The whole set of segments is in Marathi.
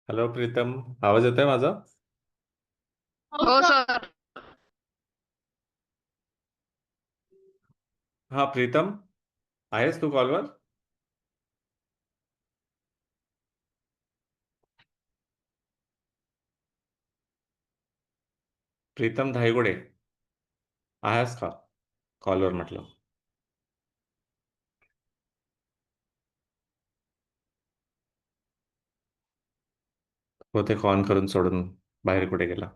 हॅलो प्रीतम, आवाज येतोय माझा? हो सर. हा प्रीतम, आहेस तू कॉलवर? प्रीतम धायगुडे, आहेस का कॉलवर म्हटलं? होते ऑन करून सोडून बाहेर कुठे गेला?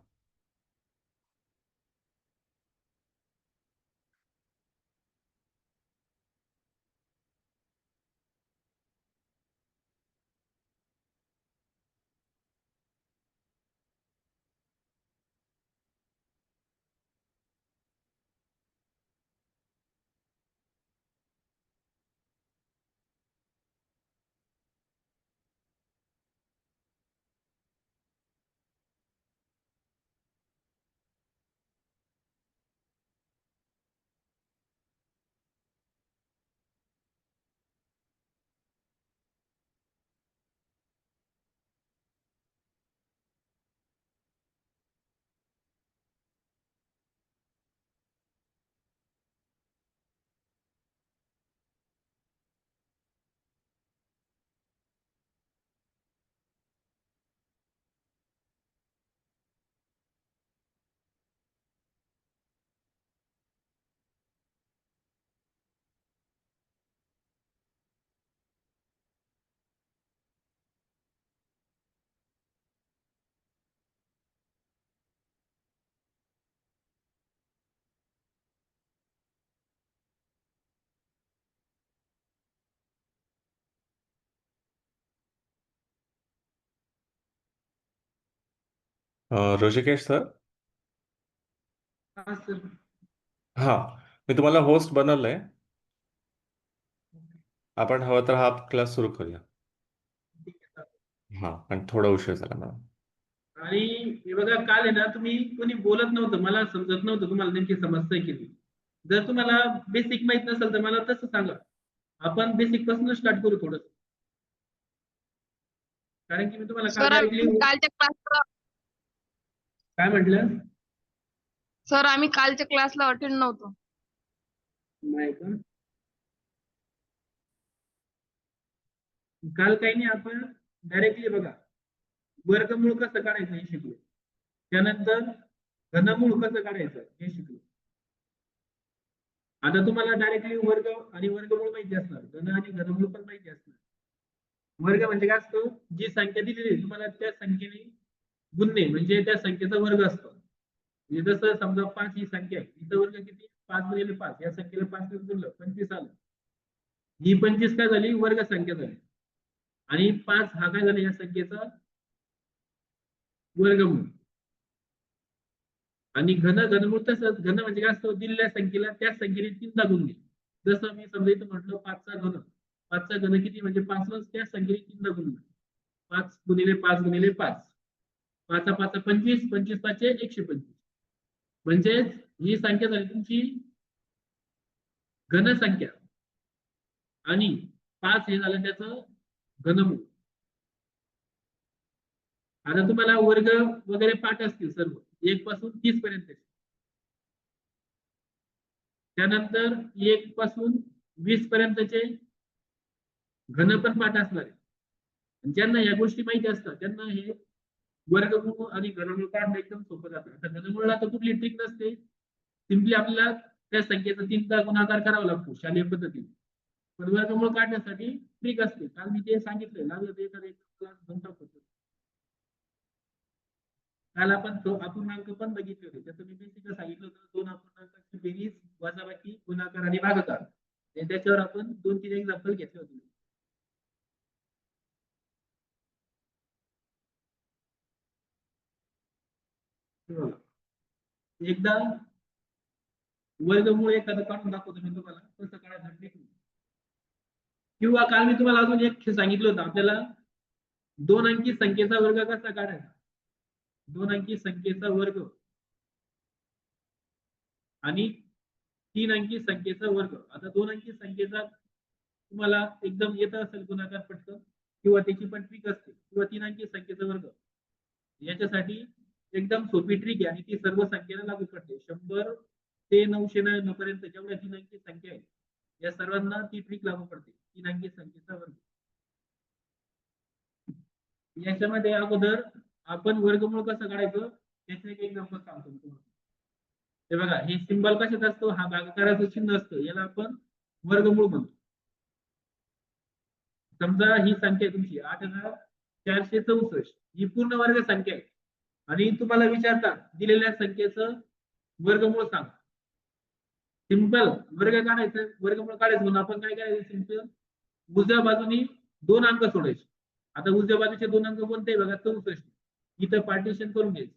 ऋषिकेश सर. हा सर. हा, मी तुम्हाला होस्ट बनवलंय. आपण हवं तर हा क्लास सुरू करूया. हा, पण थोडा उशीर झाला मला. आणि हे बघा, काल आहे ना, तुम्ही कोणी बोलत नव्हतं, मला समजत नव्हतं तुम्हाला नेमकी समस्या की नाही. जर तुम्हाला बेसिक माहित नसेल तर मला तसं सांगा. आपण बेसिक पासून स्टार्ट करू थोडं. कारण की मी तुम्हाला काल सर डायरेक्टली आम्ही कालच्या क्लासला काय म्हटलं सर आम्ही कालच्या क्लासला अटेंड नव्हतो. नाही का? काल काही नाही, आपण डायरेक्टली बघा, वर्गमूळ कसं काढायचं हे शिकलो. त्यानंतर घनमूळ कसं काढायचं हे शिकलो. आता तुम्हाला डायरेक्टली वर्ग आणि वर्गमूळ माहिती असणार, घन आणि घनमूळ पण माहिती असणार. वर्ग म्हणजे काय असतो? जी संख्या दिलेली आहे तुम्हाला त्या संख्येने गुणणे म्हणजे त्या संख्येचा वर्ग असतो. म्हणजे जसं समजा 5 ही संख्या आहे, तिचा वर्ग किती? 5 गुणिले 5, या संख्येला 5 ने गुणलं 25 आलं. ही 25 काय झाली? वर्ग संख्या झाली. आणि 5 हा काय झाला? या संख्येचा वर्गमूळ. आणि घनमूळ तसंच, घन म्हणजे काय असतो? दिलेल्या संख्येला त्या संख्येने 3दा गुणणे. जसं मी समजा इथं म्हटलं 5 चा घन. 5 चा घन किती? म्हणजे 5 लाच त्या संख्येने 3दा गुणलं. 5 गुणिले 5 गुणिले 5. 5 5 25, 25 5 125. म्हणजे ही संख्या झाली तुमची घन संख्या आणि 5 हे झालं त्याचं घनमूळ. आता तुम्हाला वर्ग वगैरे पाठ असतील सर्व 1 पासून 30 पर्यंत. त्यानंतर 1 पासून 20 पर्यंतचे घन पण पाठ असणार आहे. ज्यांना या गोष्टी माहिती असतात त्यांना हे वर्गमूळ आणि घनमूळ काढणं एकदम सोपं जातं. आता घनमूळला तर कुठली ट्रिक नसते, सिम्पली आपल्याला त्या संख्येचा 3दा गुणाकार करावा लागतो शालेय पद्धतीने. पण वर्गमूळ काढण्यासाठी ट्रिक असते. काल मी ते सांगितलं, लागलं ते एखादा एक क्लास घेऊन टाकतो. काल आपण अपूर्णांक पण बघितले होते. त्याचं मी बेसिक सांगितलं होतं, 2 अपूर्णांकाची बेरीज, वजाबाकी, गुणाकार आणि भागाकार. त्याच्यावर आपण 2-3 एक्झाम्पल घेतले होते. एकदा वर्गमूळ एखादं काढून दाखवतो मी तुम्हाला कसं काढायचं ट्रिक. किंवा काल मी तुम्हाला अजून एक सांगितलं होतं, आपल्याला 2 अंकी संख्येचा वर्ग कसा काढायचा. 2 अंकी संख्येचा वर्ग आणि 3 अंकी संख्येचा वर्ग. आता 2 अंकी संख्येचा तुम्हाला एकदम येत असेल गुणाकार पटकन, किंवा त्याची पण ट्रिक असते किंवा 3 अंकी संख्येचा वर्ग, याच्यासाठी एकदम सोपी ट्रिक आहे आणि ती सर्व संख्येला लागू पडते. 100 ते 999 पर्यंत जेवढ्या 3 अंकी संख्या आहेत या सर्वांना ती ट्रिक लागू पडते. 3 अंकी संख्येचा वर्ग. याच्यामध्ये अगोदर आपण वर्गमूळ कसं काढायचं त्याचं एक एक्झाम्पल सांगतो मी तुम्हाला. हे बघा, हे सिंबल कशात असतो, हा भागाकाराचं चिन्ह असतं, याला आपण वर्गमूळ म्हणतो. समजा ही संख्या आहे तुमची 8464, ही पूर्ण वर्ग संख्या आहे आणि तुम्हाला विचारतात दिलेल्या संख्येचं वर्गमूळ सांग. सिंपल वर्ग काढायचं, वर्गमूळ काढायचं म्हणून आपण काय करायचं, सिंपल उजव्या बाजूनी 2 अंक सोडायचे. आता उजव्या बाजूचे 2 अंक कोणते बघा, 64. इथं पार्टिशन करून घ्यायचं.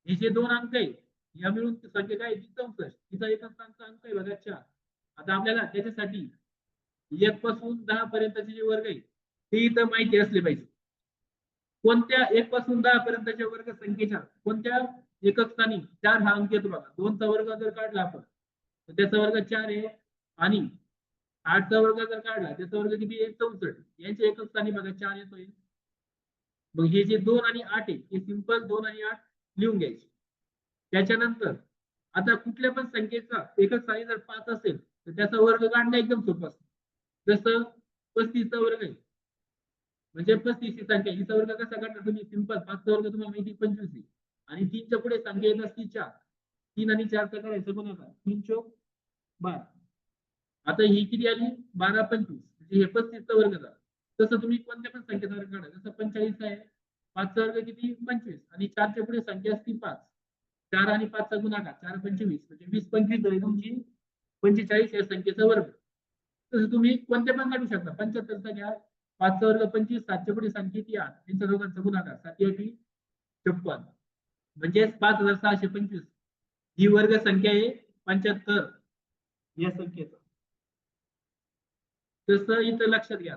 हे जे 2 अंक आहे या मिळून संख्या काय 64. तिचा एक स्थानचा अंक आहे बघा 4. आता आपल्याला त्याच्यासाठी 1 पासून 10 पर्यंतचे जे वर्ग आहे ते इथं माहिती असले पाहिजे. कोणत्या 1 पासून 10 पर्यंतच्या वर्ग संख्येच्या कोणत्या एकक स्थानी 4 हा अंक येतो बघा. 2 चा वर्ग जर काढला आपण तर त्याचा वर्ग 4 आहे आणि 8 चा वर्ग जर काढला त्याचा वर्ग किती आहे 64. यांच्या एकक स्थानी बघा 4 येतोय. मग हे जे 2 आणि 8 आहे हे सिंपल 2 आणि 8 लिहून घ्यायचे. त्याच्यानंतर आता कुठल्या पण संख्येचा एकक स्थानी जर 5 असेल तर त्याचा वर्ग काढणं एकदम सोपं असतं. जसं 35 चा वर्ग आहे म्हणजे 35 ही संख्या, हिचा वर्ग कसा काढणार तुम्ही, सिंपल 5 चा वर्ग तुम्हाला माहिती 25 आहे आणि 3 च्या पुढे संख्या येत असती 4. 3 आणि 4 चा करायचं गुणाकार 3 चौक 12. आता ही किती आली 12 25 म्हणजे हे 35 चा वर्ग झाला. तसं तुम्ही कोणत्या पण संख्येचा वर्ग काढा, जसं 45 आहे 5 चा वर्ग किती 25 आणि 4 च्या पुढे संख्या असती 5. 4 आणि 5 चा गुणाकार 4 25 म्हणजे 20 25 झाली तुमची 45 या संख्येचा वर्ग. तसं तुम्ही कोणते पण काढू शकता. 75 चा घ्या, 5 चा वर्ग 25, 7 च्या पुढे संख्या ती 8, त्यांच्या दोघांचा गुणाकार 7 8 56 म्हणजे 5625 ही वर्ग संख्या आहे 75 या संख्येचा. तसं इथं लक्षात घ्या.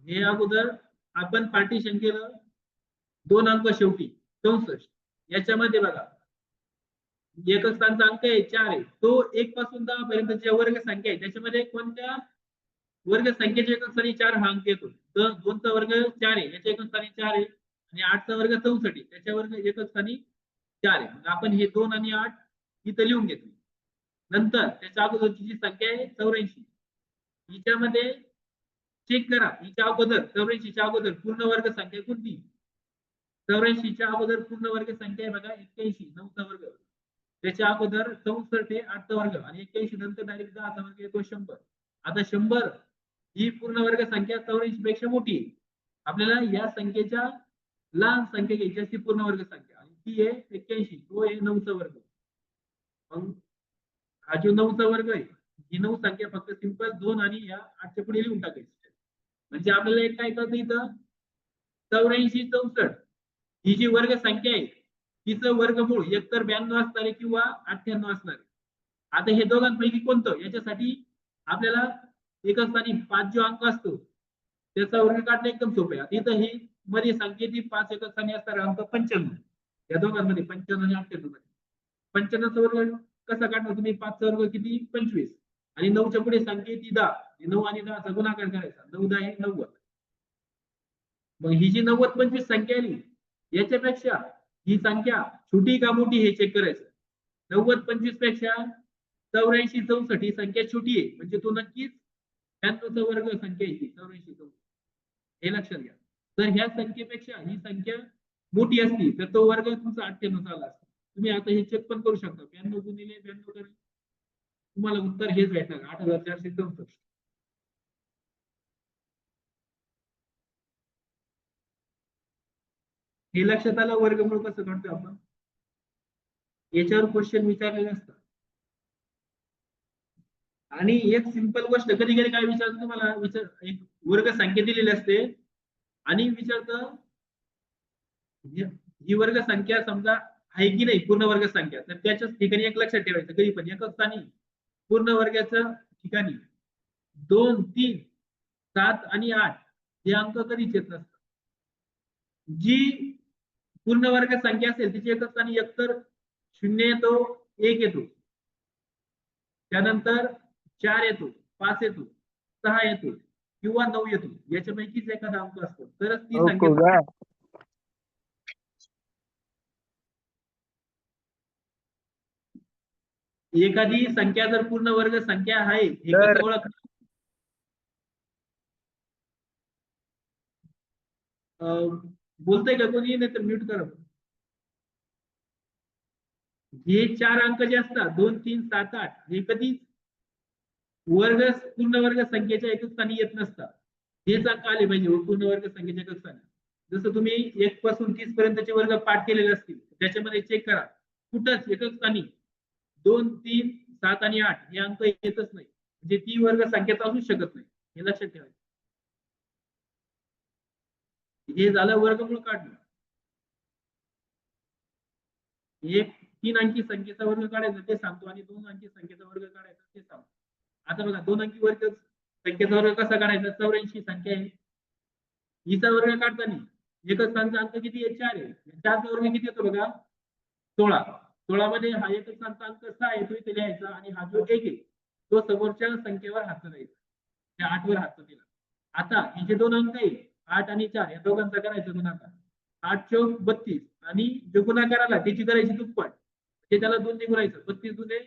हे अगोदर आपण पार्टिशन केलं 2 अंक शेवटी 64. याच्यामध्ये बघा एकक स्थानचा अंक आहे 4 आहे, तो 1 पासून 10 पर्यंतच्या वर्ग संख्या आहे त्याच्यामध्ये कोणत्या वर्ग संख्येच्या एकक स्थानी 4 हा अंक येतो. तर 2 चा वर्ग 4 आहे याच्या एकक स्थानी 4 आहे आणि 8 चा वर्ग 64 आहे त्याच्या वर्ग एकक स्थानी 4 आहे. मग आपण हे 2 आणि 8 इथं लिहून घेतले. नंतर त्याच्या अगोदरची जी संख्या आहे 84, हिच्यामध्ये चेक करा, हिच्या अगोदर 84 च्या अगोदर पूर्ण वर्ग संख्या कोणती, 84 च्या अगोदर पूर्ण वर्ग संख्या आहे बघा 81 9 चा वर्ग. त्याच्या अगोदर 64 आहे 8 चा वर्ग आणि 81 नंतर डायरेक्ट 10 चा वर्ग येतो 100. आता 100 ही पूर्ण वर्ग संख्या 84 पेक्षा मोठी आहे. आपल्याला या संख्येच्या लहान संख्या घ्यायची असते पूर्ण वर्ग संख्या आणि ती आहे 81, तो आहे 9 चा वर्ग. मग हा जो 9 चा वर्ग आहे ही 9 संख्या फक्त सिंपल 2 आणि या 8 च्या पुढे लिहून टाकायची. म्हणजे आपल्याला एक काय कळतं इथं 84 64 ही जी वर्ग संख्या आहे तिचं वर्गमूळ एकतर 92 असणार आहे किंवा 98 असणार आहे. आता हे दोघांपैकी कोणतं, याच्यासाठी आपल्याला एकच स्थानी 5 जो अंक असतो त्याचा वर्ग काढणं एकदम सोपं आहे. इथं ही मध्ये संख्येची 5 एकच स्थानी असणारा अंक 95, या दोघांमध्ये 95 आणि 98 मध्ये 95 चा वर्ग कसा काढणार तुम्ही, 5 चा वर्ग किती 25 आणि 9 च्या पुढे संख्या ती 10, 9 आणि 10 चा गुणाकार करायचा 9 10 आहे 90. मग ही जी 90 25 संख्या आली याच्यापेक्षा ही संख्या छोटी का मोठी हे चेक करायचं. 90 25 पेक्षा 84 64 ही संख्या छोटी आहे म्हणजे तो नक्कीच 92 चा वर्ग संख्या आहे 84 64 हे लक्षात घ्या. तर ह्या संख्येपेक्षा ही संख्या मोठी असती तर तो वर्ग तुमचा 98 चा आला असता. तुम्ही आता हे चेक पण करू शकता. 92 गुणिले 92 करा तुम्हाला उत्तर हेच भेटणार 8464. हे लक्षात आलं वर्गमूळ कसं काढतो आपण. याच्यावर क्वेश्चन विचारलेले असतात. आणि एक सिंपल गोष्ट कधी कधी काय विचारतो तुम्हाला, एक वर्ग संख्या दिलेली असते आणि विचारतं ही वर्ग संख्या समजा आहे की नाही पूर्ण वर्ग संख्या, तर त्याच्याच ठिकाणी एक लक्षात ठेवायचं कधी पण एकच स्थानी पूर्ण वर्गाच्या ठिकाणी 2 3 7 आणि 8 हे अंक कधीच येत नसतात. जी पूर्ण वर्ग संख्या असेल तिची एकच स्थानी एकतर 0 येतो 1 येतो, त्यानंतर 4 येतो, 5 येतो, 6 येतो किंवा 9 येतो, याच्यापैकीच एखादा अंक असतो तरच ती संख्या. एखादी संख्या जर पूर्ण वर्ग संख्या आहे हे कसं ओळखणार? बोलतंय का कोणी? नाही तर म्यूट करा. हे 4 अंक जे असतात 2, 3, 7, 8 हे कधी वर्ग पूर्ण वर्ग संख्येच्या एकक स्थानी येत नसतात. हेच अंक आले पाहिजे पूर्ण वर्ग संख्येच्या एकक स्थानी. जसं तुम्ही 1 पासून 30 पर्यंतचे वर्ग पाठ केलेले असतील त्याच्यामध्ये चेक करा कुठंच एकक स्थानी 2, 3, 7 आणि 8 हे अंक येतच नाही, म्हणजे ती वर्ग संख्याच असूच शकत नाही, हे लक्षात ठेवायचं. हे झालं वर्गमूळ काढणं. एक 3 अंकी संख्येचा वर्ग काढायचा ते सांगतो आणि 2 अंकी संख्येचा वर्ग काढायचा ते सांगतो. आता बघा 2 अंकी वर्ग संख्येचा वर्ग कसा काढायचा? 84 संख्या आहे, हिचा वर्ग काढताना एकक स्थानचा अंक किती आहे? 4 आहे. 4 चा वर्ग किती येतो बघा? 16. 16 मध्ये हा एकक स्थानचा अंक 6 आहे तो इथे लिहायचा आणि हा जो 1 आहे तो समोरच्या संख्येवर हात द्यायचा, त्या 8 वर हात दिला. आता हे जे 2 अंक आहे 8 आणि 4 या दोघांचा करायचा गुणाकार. 8 चौक 32 आणि जो गुणाकार आला त्याची करायची दुप्पट, म्हणजे त्याला 2 ने गुणायचं. 32 दुने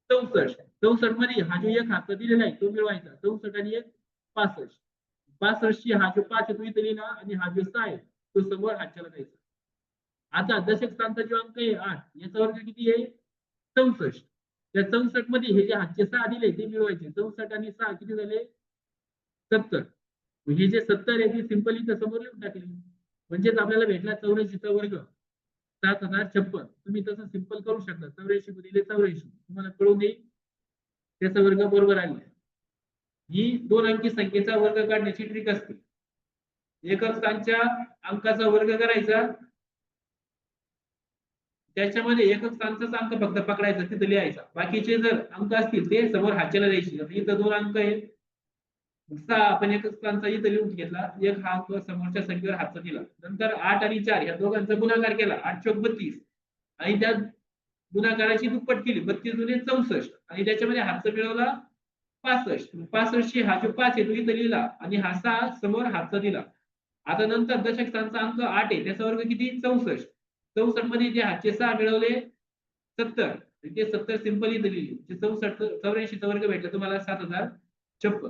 64. 64 मध्ये हा जो एक हात दिलेला आहे तो मिळवायचा. 64 आणि 1 65. 65 हा जो 5 आहे तो इथे लिहिला आणि हा जो 6 आहे तो समोर हातच्याला द्यायचा. आता दशक स्थानचा जो अंक आहे 8 याचा वर्ग किती आहे? 64. त्या 64 मध्ये हे जे हातचे 6 दिले ते मिळवायचे. 64 आणि 6 किती झाले? 70. हे जे 70 आहे ते सिंपल इथं समोर लिहून टाकले, म्हणजेच आपल्याला भेटला 84 चा वर्ग 7056. तुम्ही तसं सिंपल करू शकता. 84 गुणिले 84 तुम्हाला कळून येईल त्याचा वर्ग बरोबर आला. ही 2 अंकी संख्येचा वर्ग काढण्याची ट्रिक असते. एकक स्थानच्या अंकाचा वर्ग करायचा, त्याच्यामध्ये एकक स्थानचाच अंक फक्त पकडायचा तिथे लिहायचा, बाकीचे जर अंक असतील ते समोर हातच्याला द्यायचे. इथं 2 अंक आहेत 6 आपण एकक स्थानचा इथं लिहून घेतला, एक हा अंक समोरच्या संख्येवर हातचा दिला. नंतर 8 आणि 4 या दोघांचा गुणाकार केला, 8 चौक 32 आणि त्या गुणाकाराची दुप्पट केली, 32 दुने 64 आणि त्याच्यामध्ये हातचा मिळवला 65. 65 हा जो 5 आहे तो इथं लिहिला आणि हा 6 समोर हातचा दिला. आता नंतर दशक स्थानचा अंक 8 आहे त्याचा वर्ग किती? 64. 64 मध्ये जे हातचे 6 मिळवले 70, ते 70 सिंपल इथं लिहिली. 84 चा वर्ग भेटला तुम्हाला 7056.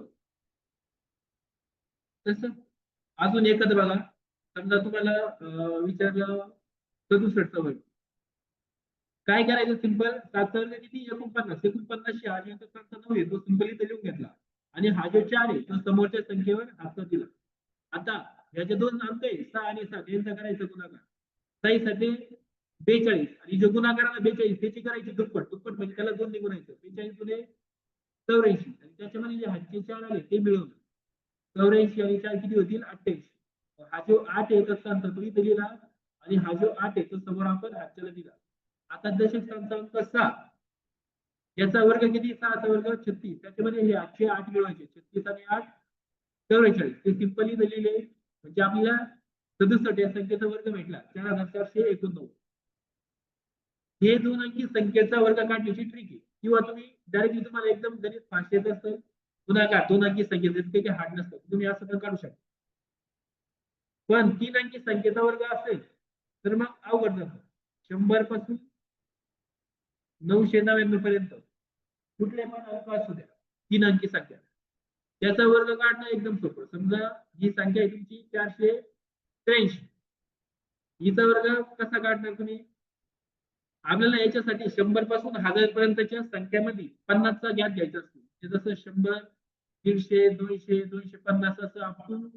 तसं अजून एकच बघा, समजा तुम्हाला विचारलं 67 चा वर्ग काय करायचं? सिंपल 7 वर्ग किती? 49. 49 हा जो एकक स्थानचा 9 आहे तो सिंपल इथं लिहून घेतला आणि हा जो 4 आहे तो समोरच्या संख्येवर हातचा दिला. आता याचे 2 अंक आहे 6 आणि 7 यांचा करायचा गुणाकार. 6 साठी 42 आणि जो गुणाकाराला 42 त्याची करायची दुप्पट. दुप्पट म्हणजे त्याला 2 ने गुणायचं. 42 गुणे 84 आणि त्याच्यामध्ये जे हातचे 4 आले ते मिळवलं. 84 आणि 4 किती होतील? 28. हा जो 8 एकक स्थानचा तो इथे लिहिला आणि हा जो 8 आहे तो समोर आपण हातच्याला दिला. आता दशक स्थानचा अंक 6 याचा वर्ग किती? 6 चा वर्ग 36. त्याच्यामध्ये हे 8 मिळवायचे. 36 आणि 8 44. ते सिंपली दिलेले म्हणजे आपल्याला 67 या संख्येचा वर्ग भेटला 4489. हे 2 अंकी संख्येचा वर्ग काढण्याची ट्रिक आहे. किंवा तुम्ही डायरेक्टली तुम्हाला एकदम गणित फास्ट येत असेल गुणाकार 2 अंकी संख्येचे काही हार्ड नसतं, तुम्ही असं पण काढू शकता. पण 3 अंकी संख्येचा वर्ग असेल तर मग अवघड जातं. 100 पासून 999 पर्यंत कुठले पण अंक असू द्या 3 अंकी संख्या त्याचा वर्ग काढणं एकदम सोपं. समजा ही संख्या आहे तुमची 483, हिचा वर्ग कसा काढणार तुम्ही? आपल्याला याच्यासाठी 100 पासून 1000 पर्यंतच्या संख्यामध्ये 50 चा गॅप घ्यायचा असतो. जसं 100, 150, 200, 250 असं आपण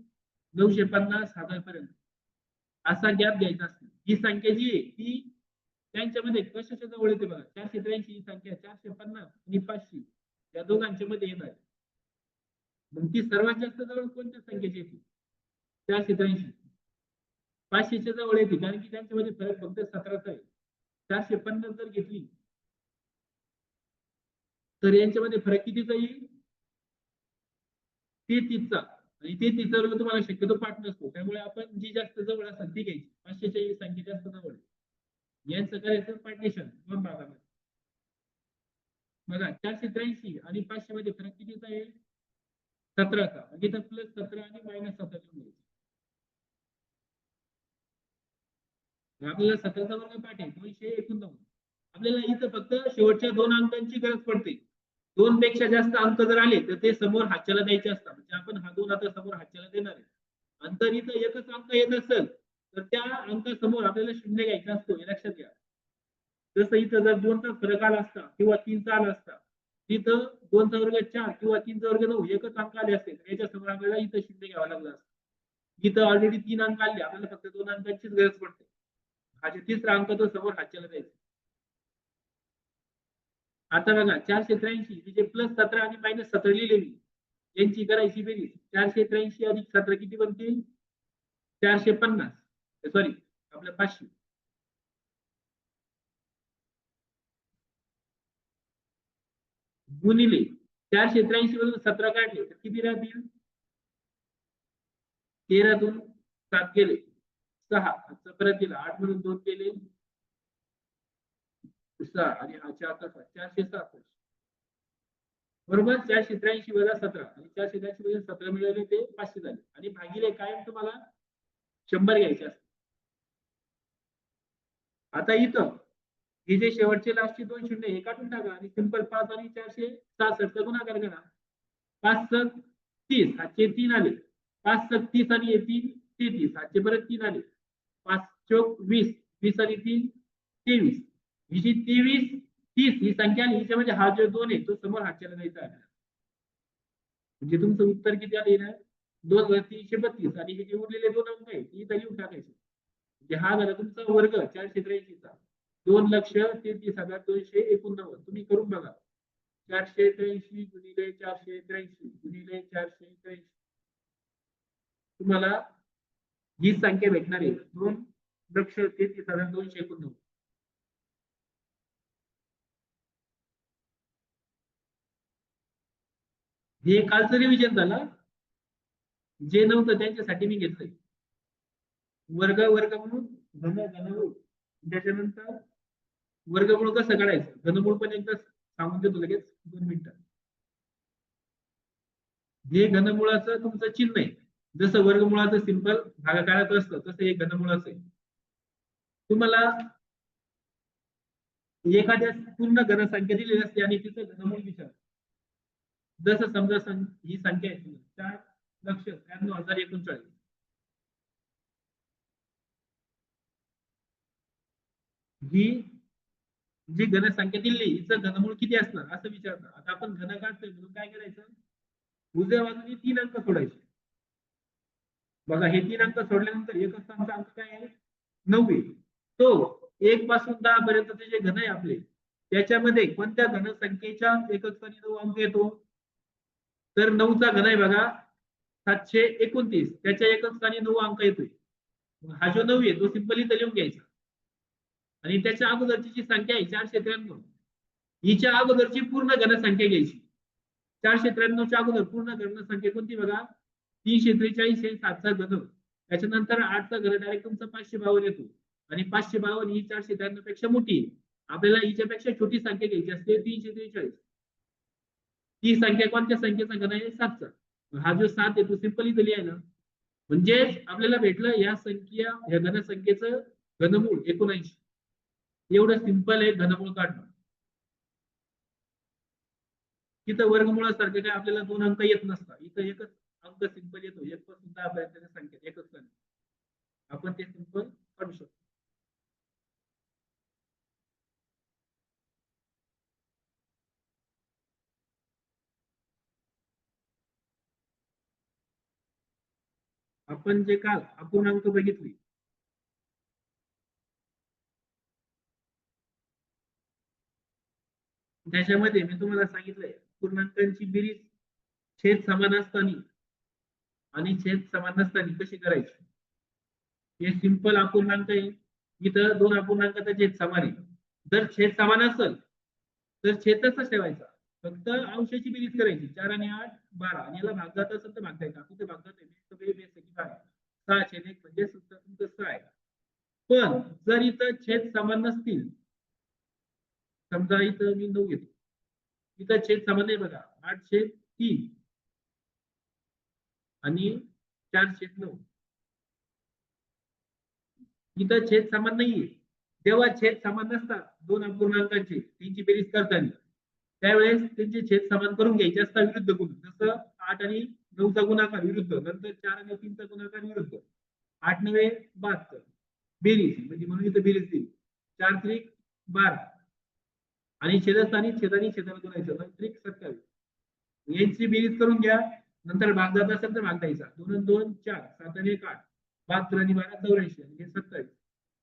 950, 1000 पर्यंत असा गॅप घ्यायचा असतो. ही संख्या जी आहे ती त्यांच्यामध्ये कशाच्या जवळ येते बघा. 483 ही संख्या 450 आणि 500 या दोघांच्या मध्ये येणार. मग ती सर्वात जास्त जवळ कोणत्या संख्येची येते? 483. 500च्या जवळ येते कारण की त्यांच्यामध्ये फरक फक्त 17चा आहे. 450 जर घेतली तर यांच्यामध्ये फरक कितीचा येईल? 33चा. आणि 33चा वर्ग तुम्हाला शक्यतो पाठ नसतो, त्यामुळे आपण जी जास्त जवळ असेल ती घ्यायची. 500च्या संख्या जास्त जवळ यांचं करायचं पार्टिशन 2 भागामध्ये. बघा 483 आणि 500 मध्ये फरक कितीचा आहे? 17चा. म्हणजे इथं प्लस 17 आणि मायनस 17 लिहून घ्यायचं. आपल्याला 17चा वर्ग पाठ आहे 289. आपल्याला इथं फक्त शेवटच्या 2 अंकांची गरज पडते. 2 पेक्षा जास्त अंक जर आले तर ते समोर हातच्याला द्यायचे असतात. म्हणजे आपण हा 2 आता समोर हातच्याला देणार आहे. आणि जर इथं एकच अंक येत असेल तर त्या अंकासमोर आपल्याला शून्य घ्यायचा असतो, हे लक्षात घ्या. जसं इथं जर 2चा फरक आला असता किंवा 3चा आला असता, तिथं 2चा वर्ग 4 किंवा 3चा वर्ग 9 एकच अंक आले असते तर याच्या समोर आपल्याला इथं शून्य घ्यावं लागलं असतं. इथं ऑलरेडी 3 अंक आले, आपल्याला फक्त 2 अंकांचीच गरज पडते. हा जे तिसरा अंक तो समोर हातच्याला द्यायचा. आता बघा 483 तिचे प्लस 17 आणि मायनस 17 लिहिलेली यांची करायची बेरीज. 483 अधिक 17 किती बनतील? 450. सॉरी आपलं 500. गुणिले 483 मधून 17 काढले तर किती राहतील? 13 7 गेले 6. परत दिला 8 मधून 2 गेले 6 आणि हा 466. बरोबर. 483 वजा 17 आणि 483 वजा 17 मिळाले ते 500 झाले. आणि भागिले कायम तुम्हाला 100 घ्यायचे असते. आता इथं हे जे शेवटचे लास्टचे 2 शून्य हे काढून टाका आणि सिंपल 5 आणि 466 चा गुणाकार करा. 5 7 30 हातचे 3 आले. 5 7 30 आणि हे 3 33 हातचे परत 3 आले. 5 चौक 20 20 आणि 3 23. ही जी 23 30 ही संख्या आणि हिच्यामध्ये हा जो 2 आहे तो समोर हातच्याला द्यायचा आहे. म्हणजे तुमचं उत्तर किती आले ना? 2,332 आणि हे जे उरलेले 2 अंक आहेत ते इथं लिहून टाकायचे. म्हणजे हा झाला तुमचा वर्ग 483 चा 2,33,289. तुम्ही करून बघा. 483 गुणिले 483 गुणिले 483 तुम्हाला ही संख्या भेटणार आहे 2,33,289. हे कालचं रिव्हिजन झालं. जे नव्हतं त्यांच्यासाठी मी घेतलंय. वर्ग म्हणून घनमूळ. त्याच्यानंतर वर्गमूळ कसं काढायचं घनमूळ पण एकदा सांगून देतो लगेच 2 मिनिटं. हे घनमुळाचं तुमचं चिन्ह आहे. जसं वर्गमुळाचं सिंपल भागाकारात असतं तसं हे घनमुळाचं आहे. तुम्हाला एखाद्या पूर्ण घनसंख्या दिलेली असते आणि तिचं घनमूळ विचार. जसं समजा ही संख्या आहे 4,93,039. ही जी घनसंख्या दिली हिचं घनमूळ किती असणार असं विचारतात. आता आपण घन काढतोय म्हणून काय करायचं? उजव्या बाजूने 3 अंक सोडायचे. बघा हे 3 अंक सोडल्यानंतर एकच अंक काय आहे? 9. तो 1 पासून 10 पर्यंतचे जे घन आहे आपले त्याच्यामध्ये कोणत्या घनसंख्येच्या एकक स्थानी 9 अंक येतो? तर 9चा घन आहे बघा 729. त्याच्या एकक स्थानी 9 अंक येतोय. हा जो 9 आहे तो सिंपली इथं लिहून घ्यायचा. आणि त्याच्या अगोदरची जी संख्या आहे 493 हिच्या अगोदरची पूर्ण घनसंख्या घ्यायची. 493 च्या अगोदर पूर्ण घनसंख्या कोणती बघा? 343 हे 7चा घन. त्याच्यानंतर 8चा घन डायरेक्ट तुमचा 552 येतो. आणि 552 ही 493 पेक्षा मोठी आहे. आपल्याला हिच्यापेक्षा छोटी संख्या घ्यायची असते 343. ती संख्या कोणत्या संख्येचा घन आहे? 7चा. हा जो 7 आहे तो सिंपल इथं लिहायला. म्हणजे आपल्याला भेटलं या घनसंख्येचं घनमूळ 79. एवढं सिंपल आहे घनमूळ काढणं. तिथं वर्गमुळासारखं काय आपल्याला 2 अंक येत नसतात. इथं एकच अंक सिंपल येतो. 1 पासून 10 पर्यंतच्या संख्या एकच संख्या. आपण ते सिंपल काढू शकतो. आपण जे काल अपूर्णांक बघितले त्याच्यामध्ये मी तुम्हाला सांगितलंय पूर्णांकांची बेरीज छेद समान असताना आणि छेद समान नसताना कशी करायची. हे सिंपल अपूर्णांक आहे. इथं 2 अपूर्णांकाचा छेद समान आहे. जर छेद समान असेल तर छेद तसाच ठेवायचा. फक्त अंशाची बेरीज करायची. 4 आणि 8 12 आणि याला भाग जात असेल तर भाग द्यायचा. कुठे भाग जाते सगळे बेस की काय 6/1 म्हणजे सूत्र तुमचं 6 आहे. पण जर इथं छेद समान नसतील समजा इथं मी 9 घेतो इथं छेद समान आहे बघा 8/3 आणि 4/9. इथं छेद समान नाहीये. जेव्हा छेद समान नसतात दोन अपूर्णांकांचे त्यांची बेरीज करताना त्यावेळेस त्यांचे छेद समान करून घ्यायचे असतात विरुद्ध गुण. जसं 8 आणि 9चा गुणाकार विरुद्ध, नंतर 4 आणि 3चा गुणाकार विरुद्ध. 8 9 72 बेरीज म्हणजे म्हणून इथं बेरीज दिली. 4 त्रिक 12 आणि छेदस्थानी छेदाला गुणायचं 9 त्रिक 27. यांची बेरीज करून घ्या. नंतर भाग जात असेल तर भाग द्यायचा. 2 आणि 2 4 7 आणि 1 8 72 आणि 12 84 म्हणजे 27.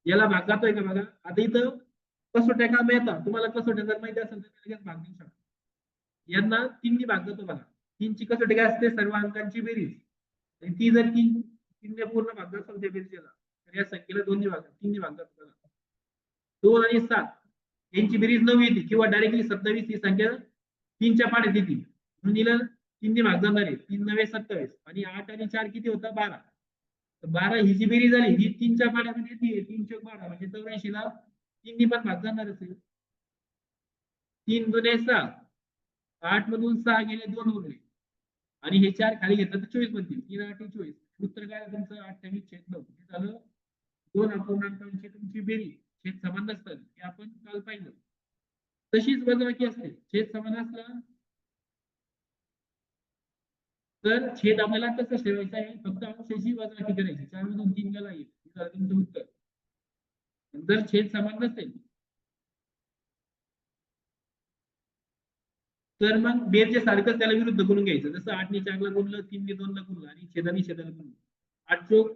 याला भाग जातोय का बघा. आता इथं कसोट्या काम येतात. तुम्हाला कसोट्या जर माहिती असेल तर लगेच भाग देऊ शकता. यांना 3 ने भाग जातो बघा. 3 ची कसोटी काय असते सर्व अंकांची बेरीज. आणि ती जर 3 ने पूर्ण भाग जातो त्या बेरीजला तर या संख्येला 2 ने भाग 3 ने भाग जातो बघा. 2 आणि 7 यांची बेरीज 9 येते किंवा डायरेक्टली 27 ही संख्या 3 च्या पाड्यात येते. म्हणून हिला 3 ने भाग जाणार आहे. 3 9 27 आणि 8 आणि 4 किती होतं 12. 12 ही जी बेरीज झाली ही 3 च्या पाड्यामध्ये येते. 3 चौक 12 म्हणजे 84 ला 3 ने पण भाग जाणार असेल. 3 दुने 6 8 मधून 6 गेले 2 उरले आणि हे 4 खाली घेतलं तर 24 बनतील. 3 8 24. उत्तर काय आलं तुमचं 28/9. हे झालं दोन अपूर्णांकांची तुमची बेरीज. छेद समान नसतात हे आपण काल पाहिलं. तशीच वजाबाकी असते. छेद समान असला तर छेद आम्हाला तसंच ठेवायचा आहे. फक्त अंशाची वजाबाकी करायची. 4 मधून 3 गेला 1. हे झालं तुमचं उत्तर. जर छेद समान नसेल तर मग बेरच्या सारखंच त्याला विरुद्ध गुणून घ्यायचं. जसं 8 ने 4 ला गुणलं, 3 ने 2 ला गुणलं आणि छेदाने छेदाला गुणलं. 8 चोक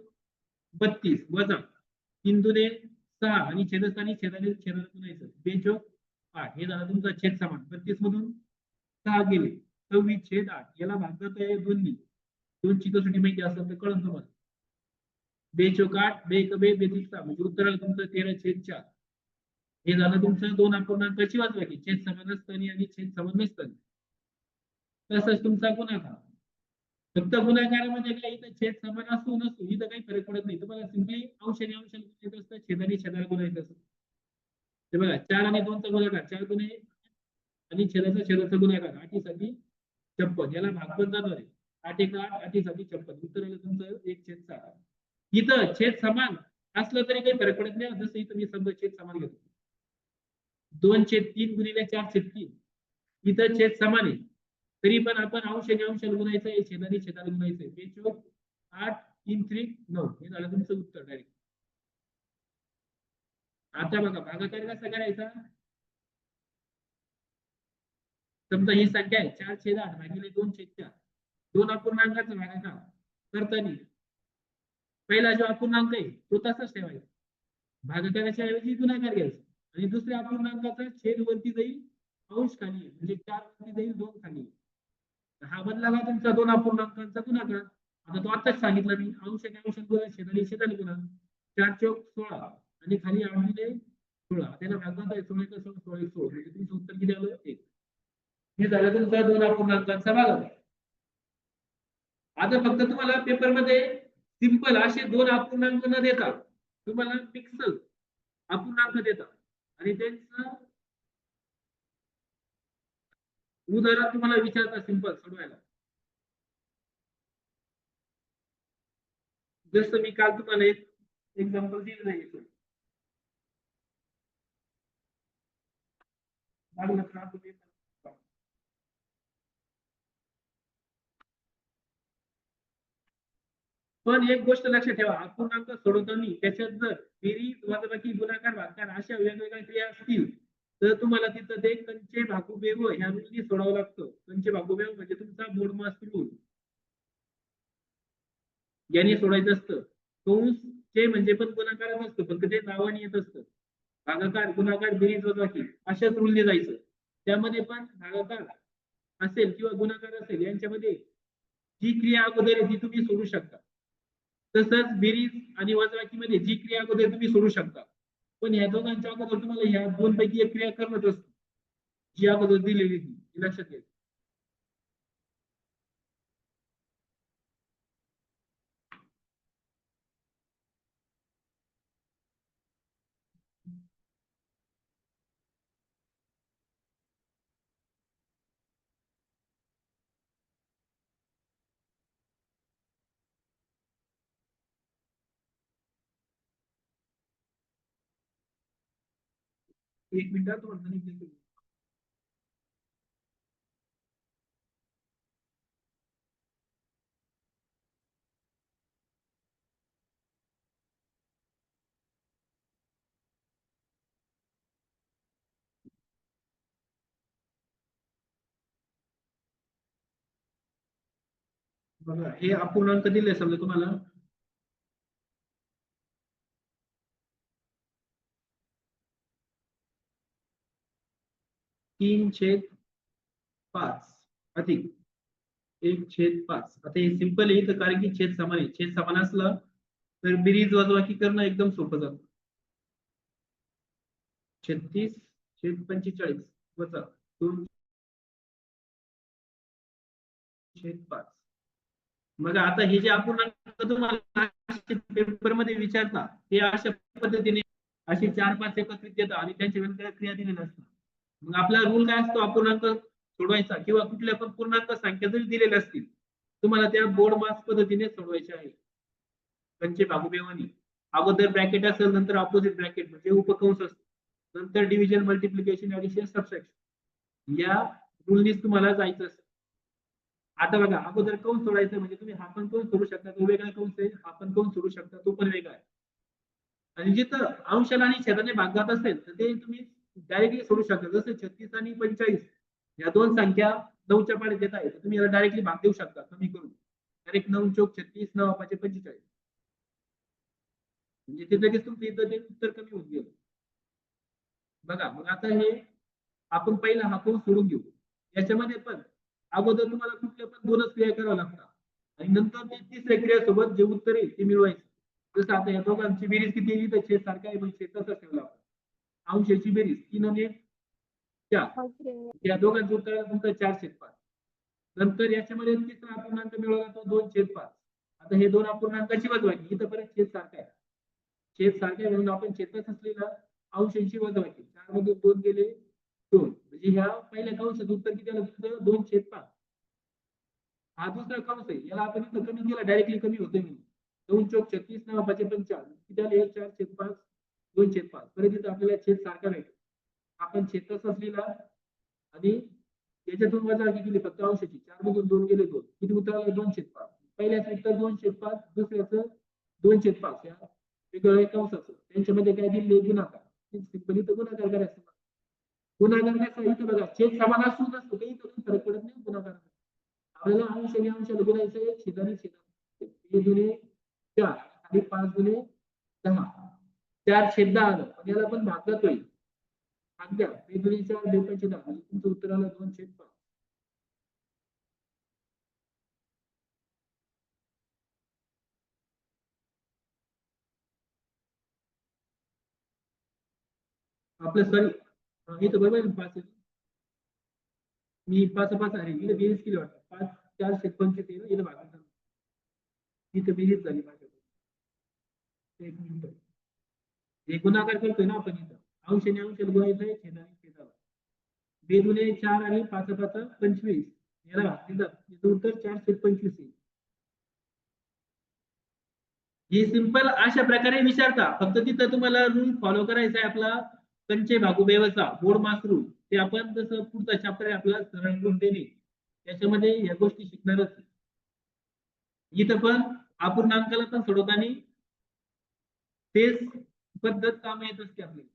32 वजा 3 दुने 6 आणि छेदस्थानी छेदाला गुणायचं. 2 चोक 8. हे झालं तुमचा छेद समान. 32 मधून 6 गेले 26/8. याला भाग जातोय 2 ने. 2 ची कसोटी माहिती असेल तर कळून तुम्हाला. 2 चोक 8 2 1 2 2 6 म्हणजे उत्तर आलं तुमचं 13/4. हे झालं तुमचं दोन अपूर्णांकाची वजाबाकी. छेद समान असताना आणि छेद समान नसताना. तसंच तुमचा गुणाकार. फक्त गुणाकारामध्ये काय इथं छेद समान असू नसू इथं काही फरक पडत नाही. तुम्हाला सिम्पली अंश आणि अंश गुणायचं असतं. छेदाने छेदाला गुणायचं असतं. ते बघा 4 आणि 2 चा गुणाकार 4 दुने आणि छेदाचा गुणाकार 8 साठी 56. याला भाग पण जाणार आहे. 8 1 8 8 साठी 56. उत्तर आलं तुमचं 1/6. इथं छेद समान असलं तरी काही फरक पडत नाही. जसं इथं मी समजा छेद समान घेतो 2/3 गुणिले 4/3. इथं छेद समान आहे तरी पण आपण अंश आणि अंश गुणायचं आहे. छेदाने छेदाला गुणायचं आहे. 2 चोक 8 3 त्रिक 9. हे झालं तुमचं उत्तर डायरेक्ट. आता बघा भागाकार कसा करायचा. समजा ही संख्या आहे 4/8 भागिले 2/4. दोन अपूर्णांकाचा भागाकार करताना पहिला जो अपूर्णांक आहे तो तसाच ठेवायचा. भागाकाराच्या ऐवजी गुणाकार घ्यायचा आणि दुसऱ्या अपूर्णांकाचा छेद वरती जाईल अंश खाली येईल. म्हणजे 4 वरती जाईल 2 खाली येईल. हा बनला का तुमचा दोन अपूर्णांकांचा गुणाकार. आता तो आताच सांगितलं मी अंश आणि अंश गुणा छेदाने छेदाला गुणा 4 चौक 16 आणि खाली 8 गुणिले 16. त्याला भाग जातोय 16 1 16 16 1 16 म्हणजे तुमचं उत्तर किती आलं 1. हे झालं तुमचा दोन अपूर्णांकांचा भागाकार. आता फक्त तुम्हाला पेपर मध्ये सिंपल असे दोन अपूर्णांक न देता तुम्हाला पिक्सल अपूर्णांक देतात आणि त्यांचं उदाहरण तुम्हाला विचारता सिंपल सोडवायला. जसं मी काल तुम्हाला एक एक्झाम्पल दिलं नाही. पण एक गोष्ट लक्षात ठेवा अपूर्णांक सोडवताना त्याच्यात जर बेरीज वजाबाकी गुणाकार भागाकार अशा वेगवेगळ्या क्रिया असतील तर तुम्हाला तिथं ते कंचे भागुबेव ह्या रूलनी सोडावं लागतं. कंचे भागुबेव म्हणजे तुमचा मोडमास रूल याने सोडायचं असतं. कंस चे म्हणजे पण गुणाकारच असतं फक्त ते नावाने येत असतं. भागाकार गुणाकार बेरीज वजाबाकी अशाच रूलने जायचं. त्यामध्ये पण भागाकार असेल किंवा गुणाकार असेल यांच्यामध्ये जी क्रिया अगोदर आहे ती तुम्ही सोडू शकता. तसंच बेरीज आणि वजाबाकीमध्ये जी क्रिया अगोदर तुम्ही सोडू शकता. पण ह्या दोघांच्या अगोदर तुम्हाला ह्या दोन पैकी एक क्रिया करणंच असते जी अगोदर दिलेली ती लक्षात घ्यायचं. एक मिनिटात तुम्हाला गणित देतो. बघा हे अपूर्णांक दिले समजा तुम्हाला 3/5 अधिक 1/5. आता हे सिंपल आहे तर कारण की छेद समान आहे. छेद समान असला तर बेरीज वजाबाकी करणं एकदम सोपं जातं. 36/45 वजा 2/5. मग आता हे जे अपूर्णांक तुम्हाला पेपर मध्ये विचारता ते अशा पद्धतीने असे 4-5 एकत्रित देतात आणि त्यांच्या वेगवेगळ्या क्रिया दिलेल्या असतात. मग आपला रूल काय असतो अपूर्णांक सोडवायचा किंवा कुठल्या पण पूर्णांक संख्या जरी दिलेल्या असतील तुम्हाला त्या बोर्ड मास पद्धतीने सोडवायचे आहे. कंचे भागुबेवानी अगोदर ब्रॅकेट असेल नंतर ऑपोजिट ब्रॅकेट म्हणजे उपकंस असतो नंतर डिव्हिजन मल्टिप्लिकेशन ऍडिशन सबट्रॅक्शन या रूलनीच तुम्हाला जायचं असतं. आता बघा अगोदर कंस सोडायचं म्हणजे तुम्ही हा पण कंस सोडू शकता तो वेगळा कंस आहे हा पण कंस सोडू शकता तो पण वेगळा आहे. आणि जिथं अंशाला आणि छेदाने भागात असेल तर ते तुम्ही डायरेक्टली सोडू शकता. जसं 36 आणि 45 या दोन संख्या 9च्या पाड्यात येत आहेत तुम्ही याला डायरेक्टली भाग देऊ शकता कमी करून. डायरेक्ट 9 चौक 36 9 5 45 म्हणजे ते लगेच तुमचं इथं ते उत्तर कमी होऊन गेलं. बघा मग आता हे आपण पहिला हा कंस सोडून घेऊ. याच्यामध्ये पण अगोदर तुम्हाला कुठल्या पण दोनच क्रिया कराव्या लागतात आणि नंतर ते तिसऱ्या क्रियासोबत जे उत्तर येईल ते मिळवायचं. जसं आता या दोघांची बेरीज किती येईल तर छेद सारखा आहे पण छेद तसंच ठेवला आपण. अंशाची बेरीज 3 आणि 4 या दोघांचं उत्तर तुमचं 4/5. नंतर याच्यामध्ये तिसरा अपूर्णांक मिळवला तो 2/5. आता हे दोन अपूर्णांकाची वजाबाकी इथं परत छेद सारखा आहे. छेद सारखा आहे म्हणून आपण छेद असलेला अंशांची वजाबाकी 4 मधून 2 गेले 2 म्हणजे ह्या पहिल्या कंसाचं उत्तर किती आलं तुमचं 2/5. हा दुसरा कंस आहे याला आपण इथं कमी केला डायरेक्टली कमी होतोय म्हणून 2 चौक 36 9 5 45 किती आले 4/5 2/5. परत इथं आपल्याला छेद सारखा भेटतो. आपण छेद असलेला आणि याच्यातून वजाबाकी केली फक्त अंशाची 4 मधून 2 गेले 2 किती उत्तर आलं 2/5. पहिल्याचं उत्तर 2/5 दुसऱ्याचं 2/5 या वेगवेगळ्या कंसाचं त्यांच्यामध्ये काय दिले गुणाकार सिंपली तर गुणाकार करायचं. गुणाकार कसा इथं बघा छेद समान असू नसतो काही फरक पडत नाही गुणाकार. आपल्याला अंश आणि अंश गुणायचं आहे छेद आणि छेद 2 दुणे 4 आणि 5 दुणे 10 4/10 आलं पण याला पण भाग जातोय भाग द्या 2 दुणे 4 2 पंचे 10 म्हणजे तुमचं उत्तर आलं 2/5. आपलं सॉरी इथं बरोबर 5 मी 5 आहे इथे बेरीज केली वाटतं 5 4/25 इथं भाग इथं बेरीज झाली माझ्याकडे. एक मिनिट हे गुणाकार करतोय ना आपण इथं अंशाने अंशाला गुणायचंय छेदाने छेदाला 2 दुणे 4 आणि 5 5 25 याला भाग दिला याचं उत्तर 4/25 येईल. हे सिंपल अशा प्रकारे विचारता फक्त तिथं तुम्हाला रूल फॉलो करायचा आहे आपला कंचे भागुबेवचा बोर्ड मास रूल. ते आपण जसं पुढचा चॅप्टर आहे आपला सरळ रूल देणे त्याच्यामध्ये या गोष्टी शिकणारच. इथं पण अपूर्णांकाला पण सोडवताना तेच पद्धत काम येत असते आपल्याला.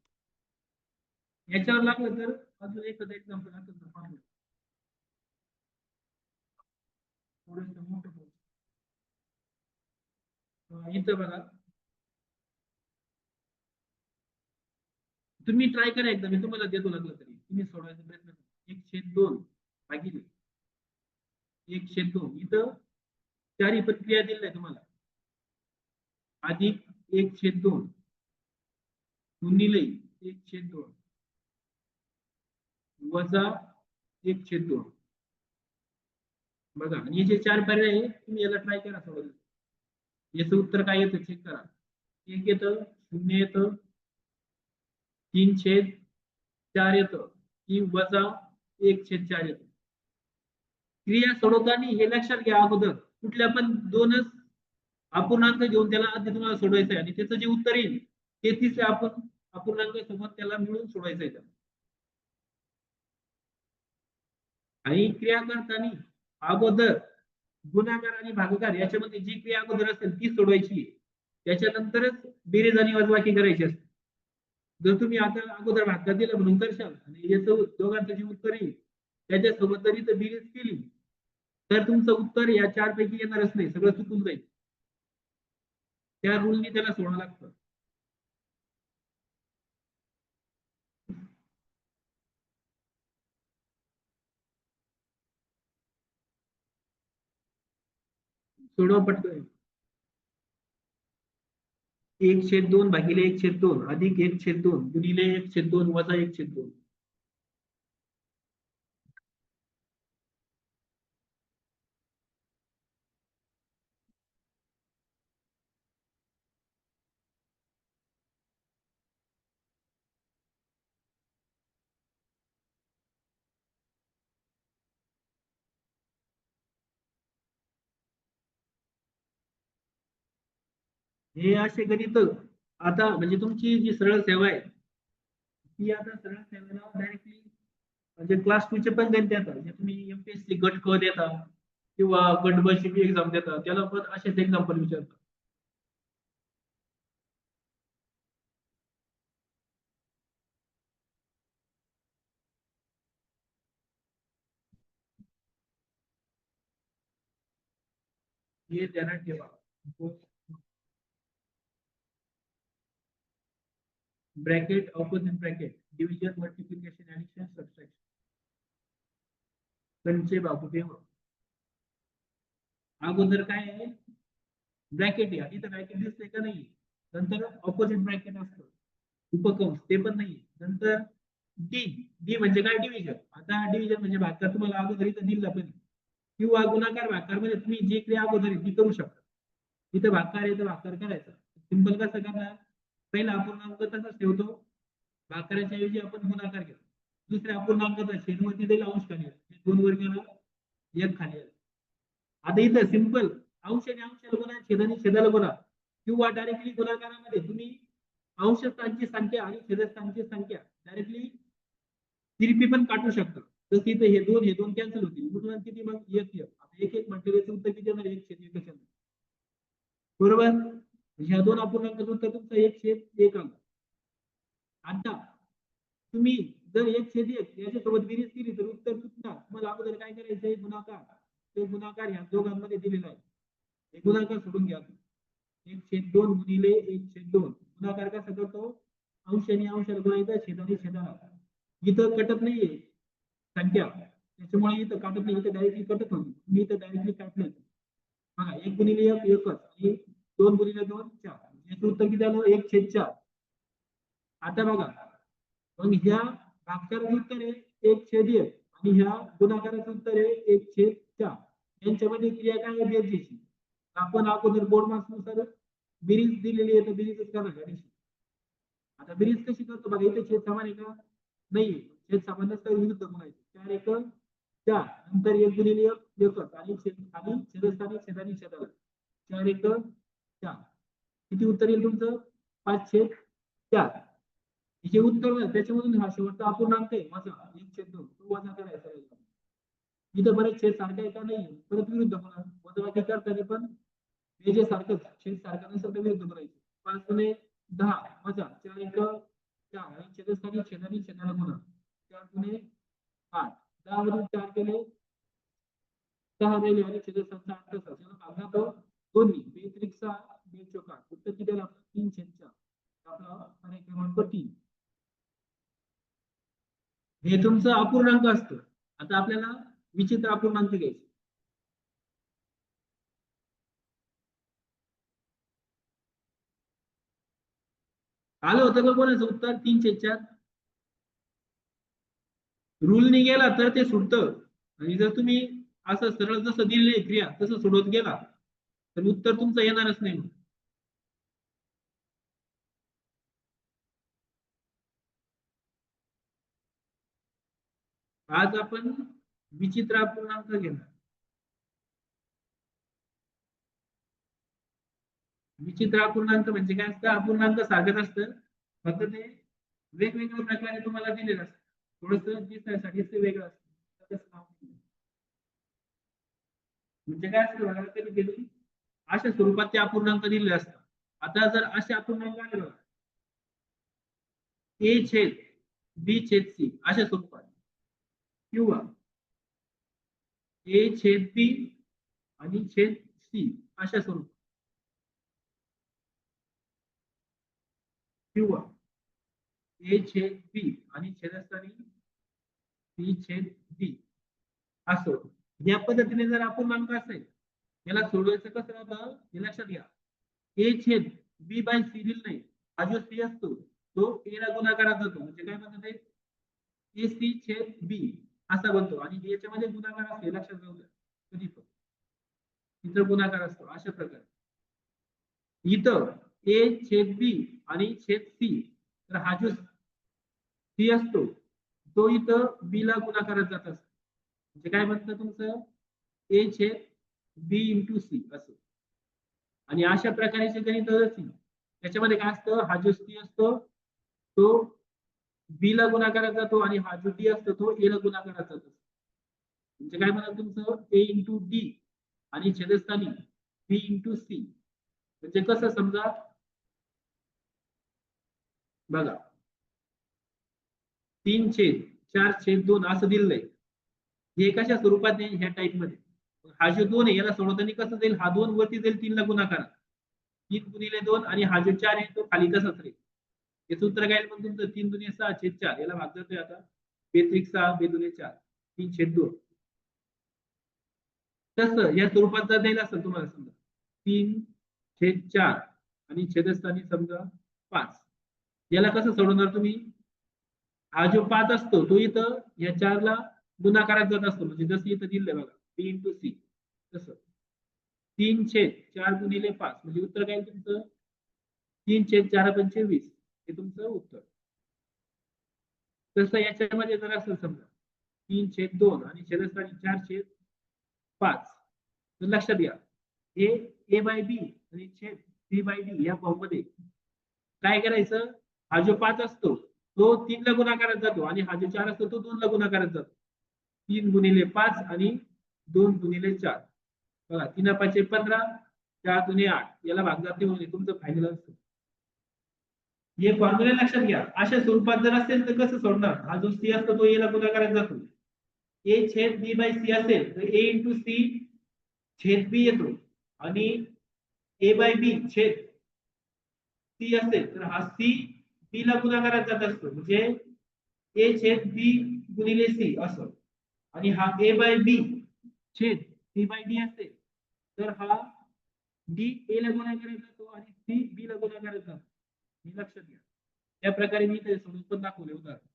याच्यावर लागलं तर अजून एकच एक्झाम्पल असेल तर पाहू. थोडंसं मोठं करू. इथं बघा तुम्ही ट्राय करा एकदा मी तुम्हाला देतो लागलं तरी तुम्ही सोडवायचा प्रयत्न करा. 1/2 भागिले 1/2 इथं चारही प्रक्रिया दिलेल्या आहे तुम्हाला अधिक 1/2 गुणिले 1/2 वजा 1/2 बघा आणि जे 4 पर्याय आहे तुम्ही याला ट्राय करा सोडवण्याचं. याचं उत्तर काय येतं चेक करा. 1 येतं 0 येतं 3/4 येतं की वजा 1/4 येतं. क्रिया सोडवताना हे लक्षात घ्या अगोदर कुठल्या पण दोनच अपूर्णांक घेऊन त्याला आधी तुम्हाला सोडवायचं आहे आणि त्याचं जे उत्तर येईल ते तिसरे आपण अपूर्णांक सोबत त्याला मिळून सोडायचं आहे. आणि क्रिया करताना अगोदर गुणाकार आणि भागाकार याच्यामध्ये जी क्रिया अगोदर असेल ती सोडवायची, त्याच्यानंतरच बेरीज आणि वजाबाकी करायची असते. जर तुम्ही आता अगोदर भागाकार दिला म्हणून करशाल आणि याचं दोघांचं जे उत्तर येईल त्याच्यासोबत जरी तर बेरीज केली तर तुमचं उत्तर या 4 पैकी येणारच नाही, सगळं चुकून जाईल. त्या रूलनी त्याला सोडावं लागतं. सोडवा पटकन. 1/2 भागिले 1/2 अधिक 1/2 गुणिले 1/2 वजा 1/2. हे असे गणित आता म्हणजे तुमची जी सरळ सेवा आहे ती आता सरळ सेवेला डायरेक्टली म्हणजे क्लास 2 चे पण गणित येतात. जे तुम्ही एमपीएससी गट क देता किंवा गट ब ची एक्झाम देता त्याला पण असेच एक्झाम्पल विचारतात. हे ध्यानात ठेवा. Bracket opposite bracket division multiplication addition subtraction कंचे बाबू ठेवा. अगोदर काय आहे ब्रॅकेट आहे आणि इथं ब्रॅकेट दिसतंय का नाही, नंतर ऑपोजिट ब्रॅकेट असतं उपकंस ते पण नाही, नंतर डी डी म्हणजे काय डिव्हिजन. आता डिव्हिजन म्हणजे भागाकार तुम्हाला अगोदर इथं दिला पण किंवा गुणाकार भागाकार मध्ये तुम्ही जे क्रिया अगोदर ती करू शकता. इथं भागाकार आहे तर भागाकार करायचा. सिंपल कसं करणार, पहिला अपूर्णांक तसाच ठेवतो, भागाकाराच्या ऐवजी आपण गुणाकार घेतो. दुसऱ्या अपूर्णांकाचा छेदमध्ये दिला अंश खाली आला, 2 वर गेला 1 खाली आला. आता इथं सिंपल अंशाने अंशाला गुणा छेदाने छेदाला गुणा किंवा डायरेक्टली गुणाकारामध्ये तुम्ही अंश स्थानची संख्या आणि छेदस्थानची संख्या डायरेक्टली तिरपी पण काढू शकता. जसं इथे हे 2 कॅन्सल होतील, म्हणून किती मग 1 आता 1 म्हटलं याचं उत्तर किती येणार 1/1 येणार. बरोबर, ह्या 2 अपूर्णांकाचं उत्तर तुमचं 1/1 आलं. आता तुम्ही जर 1/1 याच्यासोबत बेरीज केली तर उत्तर चुकणार. तुम्हाला अगोदर काय करायचंय गुणाकार, ते गुणाकार ह्या दोघांमध्ये दिलेला आहे. हे गुणाकार सोडून घ्या. 1/2 गुणिले 1/2 गुणाकार कसा करतो, अंशाने अंशाला गुणायचा छेदाने छेदाला. इथं कटत नाहीये संख्या त्याच्यामुळे इथं काटत नाही, इथं डायरेक्टली कटत होती, मी इथं डायरेक्टली काटलं. बघा 1 गुणिले 1 एकच आणि 2 गुणिले 2 4. याचं उत्तर किती आलं 1/4. आता बघा मग ह्या भागाकाराचं उत्तर आहे 1/1 आणि ह्या गुणाकाराचं उत्तर आहे 1/4. यांच्यामध्ये क्रिया काय आहे बेरजेची. आपण अगोदर बोर्ड मार्क्सनुसार बेरीज दिलेली आहे तर बेरीजच करणार. आता बेरीज कशी करतो बघा, इथे छेद समान आहे का नाही, छेद समान नसल्यावर विरुद्ध गुणायचे. 4 1 4 नंतर 1 गुणिले 1 एकच आणि खाली छेदस्थानी छेदानी छेदाला 4 1 4. किती उत्तर येईल तुमचं 5/4. हे उत्तर त्याच्यामधून हा शेवटचा अपूर्णांक आहे वजा 1/2 तो वजा करायचा. इथं बरेच छेद सारखा आहे का नाही, परत विरुद्ध गुणा वजाबाकी करताना पण हे जे सारखं छेद सारखं नसेल तर विरुद्ध करायचं. 5 गुणे 10 वजा 4 1 4 आणि छेदस्थानी छेदानी छेदाला गुणा 4 गुणे 8. 10 वरून 4 केले 6 राहिले आणि छेदस्थानचा 8 कसा त्याला भागला तो दोन्ही 2 त्रिक 6 2 चौक 8. उत्तर किती आलं 3/4. आपला पर्याय क्रमांक 3. हे तुमचं अपूर्णांक असतं. आता आपल्याला विचित्र अपूर्णांक घ्यायचे. आलं होतं का कोणाचं उत्तर 3/4. रूलने गेला तर ते सुटतं आणि जर तुम्ही असं सरळ जसं दिलेली क्रिया तसं सोडवत गेला तर उत्तर तुमचं येणारच नाही. आज आपण विचित्र अपूर्णांक घेणार. विचित्र अपूर्णांक म्हणजे काय असतं, अपूर्णांक सारखंच असतं फक्त ते वेगवेगळ्या प्रकारे तुम्हाला दिलेलं असतं. थोडंसं दिसण्यासाठी ते वेगळं असतं. तसं नाव दिलं. म्हणजे काय असतं बघा, कधी कधी अशा स्वरूपात ते अपूर्णांक दिलेले असतात. आता जर असे अपूर्णांक आले बघा, a छेद b छेद c अशा स्वरूपात, किंवा a छेद b आणि छेद c अशा स्वरूपात, किंवा a छेद b आणि छेदस्थानी c छेद d असं या पद्धतीने जर अपूर्णांक असेल, याला सोडवायचं कसं राहतं हे लक्षात घ्या. a छेद b बाय c दिलं नाही, हा जो c असतो तो a ला गुणाकारात जातो. म्हणजे काय म्हणतात ते ac छेद b असा बनतो, आणि याच्यामध्ये गुणाकार असतो, लक्षात राहू द्या. कधी पण इथं गुणाकार असतो अशा प्रकारे. इथं a छेद b आणि छेद c, तर हा जो c असतो तो इथं b ला गुणाकारात जात असतो. म्हणजे काय म्हणतं तुमचं a छेद b इंटू सी असं. आणि अशा प्रकारचे गणित त्याच्यामध्ये काय असतं, हा जो c असतो तो b ला गुणाकारात जातो, आणि हा जो d असतो तो a ला गुणाकारात जातो. म्हणजे काय म्हणा तुमचं a इंटू d आणि छेदस्थानी b इंटू सी. म्हणजे कसं समजा बघा, 3/4/2 असं दिलंय. हे कशा स्वरूपात आहे ह्या टाइप मध्ये. हा जो 2 आहे याला सोडवताना कसं जाईल, हा 2 वरती जाईल 3 ला गुणाकार, 3 गुणिले 2, आणि हा जो 4 आहे तो खाली तसाच राहील. हे सूत्र काय मग तुमचं 3 दुने 6/4 याला भाग जातोय आता, 6 2 4 3/2. तसं या स्वरूपात जर द्यायला असेल तुम्हाला समजा 3/4 आणि छेदस्थानी समजा 5, याला कसं सोडवणार तुम्ही, हा जो 5 असतो तो इथं या 4 ला गुणाकारात जात असतो. म्हणजे जसं इथं दिलंय बघा b इंटू सी, तसं 3/4 गुणिले 5 म्हणजे उत्तर काय तुमचं 3/4 × 20 हे तुमचं उत्तर. तसं याच्यामध्ये जर असेल समजा 3/2 आणि छेदस्थानी 4/5, तर लक्षात घ्या हे a बाय b आणि छेद b बाय d या फॉर्म मध्ये काय करायचं, हा जो 5 असतो तो 3 ला गुणाकारात जातो, आणि हा जो 4 असतो तो 2 ला गुणाकारात जातो. 3 गुणिले 5 आणि 2 गुणिले 4, बघा 3 5 15, 4 दुने 8, याला भाग जाते म्हणजे तुमचं फायनल असतं. हे फॉर्म्युला लक्षात घ्या. अशा स्वरूपात जर असेल तर कसं सोडणार, हा जो सी असतो तो ए ला गुणाकारात जातो. a छेद b बाय सी असेल तर a इंटू सी छेद b येतो, आणि a बाय b छेद c असेल तर हा c b ला गुणाकारात जात असतो. म्हणजे a छेद b गुणिले c असं, आणि हा a बाय b छेद c बाय d असेल तर हा d a ला गुणाकारात जातो, आणि c b ला गुणाकारात जातो. हे लक्षात घ्या. त्या प्रकारे मी ते सोडून पण दाखवले उदाहरण.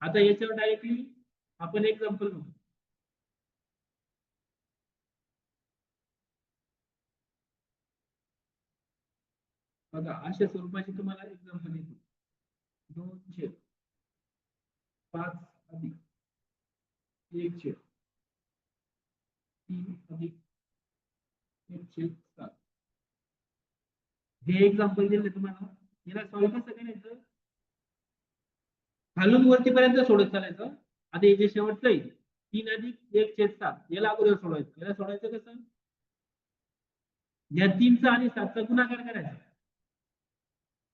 आता याच्यावर डायरेक्टली आपण एक्झाम्पल बघू. बघा अशा स्वरूपाची तुम्हाला एक्झाम्पल येते. 2/5 अधिक 1/3 अधिक 1/7. हे एक्झाम्पल दिले तुम्हाला. याला सॉल्व्ह कसं करायचं, खालून वरतीपर्यंत सोडत चालायचं. आता हे जे शेवटचं आहे 3 अधिक 1/7 याला अगोदर सोडवायचं. याला सोडवायचं कसं, या 3चा आणि 7चा गुणाकार करायचा,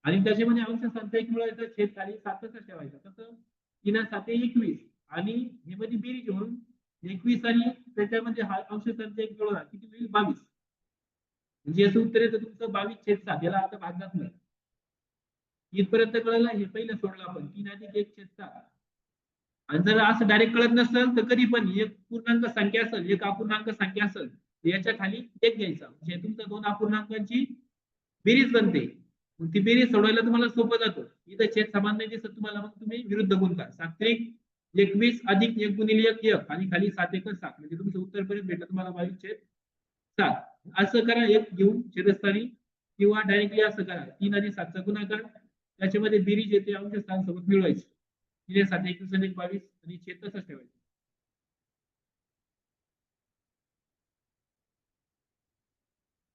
आणि त्याच्यामध्ये अंश संख्या एक मिळवायचा, छेद खाली 7च ठेवायचा. कसं 3 7 21, आणि हे मध्ये बेरीज होऊन 21 आणि त्याच्यामध्ये हा अंश संख्या एक मिळवला किती होईल 22. म्हणजे याचं उत्तर येतं तुमचं 22/7. याला आता भाग जात नाही. इथपर्यंत कळलं. हे पहिलं सोडलं आपण 3 अधिक 1/7. आणि जर असं डायरेक्ट कळत नसेल तर कधी पण एक पूर्णांक संख्या असेल, एक अपूर्णांक संख्या असेल, याच्या खाली एक घ्यायचा, म्हणजे तुमच्या दोन अपूर्णांकांची बेरीज बनते. मग ती बेरीज सोडवायला तुम्हाला सोपं जातं. इथं छेद समान नाही दिसत तुम्हाला, मग तुम्ही विरुद्ध गुणता. 7×21 अधिक 1 गुणिले 1 1, आणि खाली 7 1 7, म्हणजे तुमचं उत्तर पर्यंत भेटलं तुम्हाला 22/7. असं करा एक घेऊन छेदस्थानी, किंवा डायरेक्टली असं करा 3 आणि 7चा गुणाकार, त्याच्यामध्ये बेरीज येते अंश स्थान सोबत मिळवायची. 3 7 21 आणि 22, आणि छेद तसंच ठेवायचं.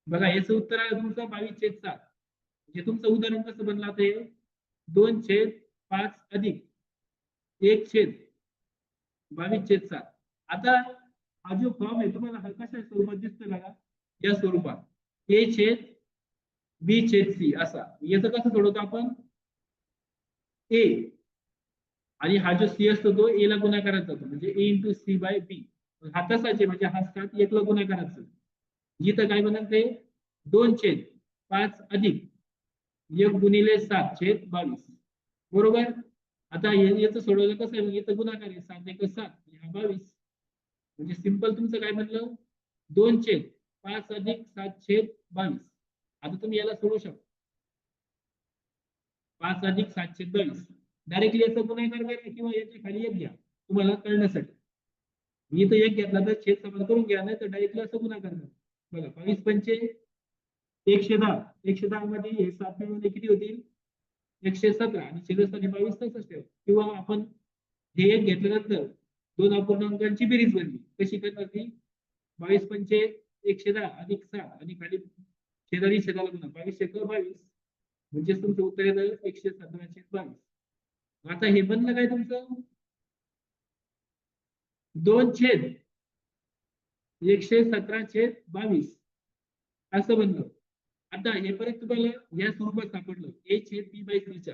बघा याचं उत्तर आहे तुमचं 22/7. म्हणजे तुमचं उदाहरण कसं बनलं ते 2/5 अधिक 1/22/7. आता हा जो फॉर्म आहे तुम्हाला हा कशा स्वरूपात दिसतोय बघा, या स्वरूपात A/B/C असा. याचं कसं सोडवतो आपण, ए आणि हा जो सी असतो तो ए ला गुणाकारात जातो, म्हणजे A × C/B. हा तसाच आहे, म्हणजे हा 7 1 ला गुणाकारात जातो. इथं काय बनत ते 2/5 अधिक 1/7/22. बरोबर. आता याचं सोडवलं कसं आहे, इथं गुणाकार आहे, 7 1 7 आणि हा 22. म्हणजे सिंपल तुमचं काय म्हटलं, 2/5 अधिक 7/22. आता तुम्ही याला सोडवू शकता, 5 अधिक 7/22. डायरेक्टली याचा गुणाकार करा किंवा याच्या खाली एक घ्या तुम्हाला कळण्यासाठी. मी तर एक घेतला तर छेद समान करून घ्या, नाही तर डायरेक्टली असं गुणाकार करा. बघा 22 पंचे 110. 110 मध्ये हे 7 मिळवले किती होतील, 117 आणि छेदस्थानी 22 तसंच ठेवा. किंवा आपण हे एक घेतल्यानंतर दोन अपूर्णांकांची बेरीज बनली, कशी करणार ती, 22 पंचे 110 अधिक 7 आणि खाली छेदानी छेदाला गुणा, 22 × 22 म्हणजे तुमचं उत्तर येतं 117/22. आता हे बनलं काय तुमचं, 2/117/22 असं बनलं. आता हे परत तुम्हाला या स्वरूपात सापडलं, A/B/C.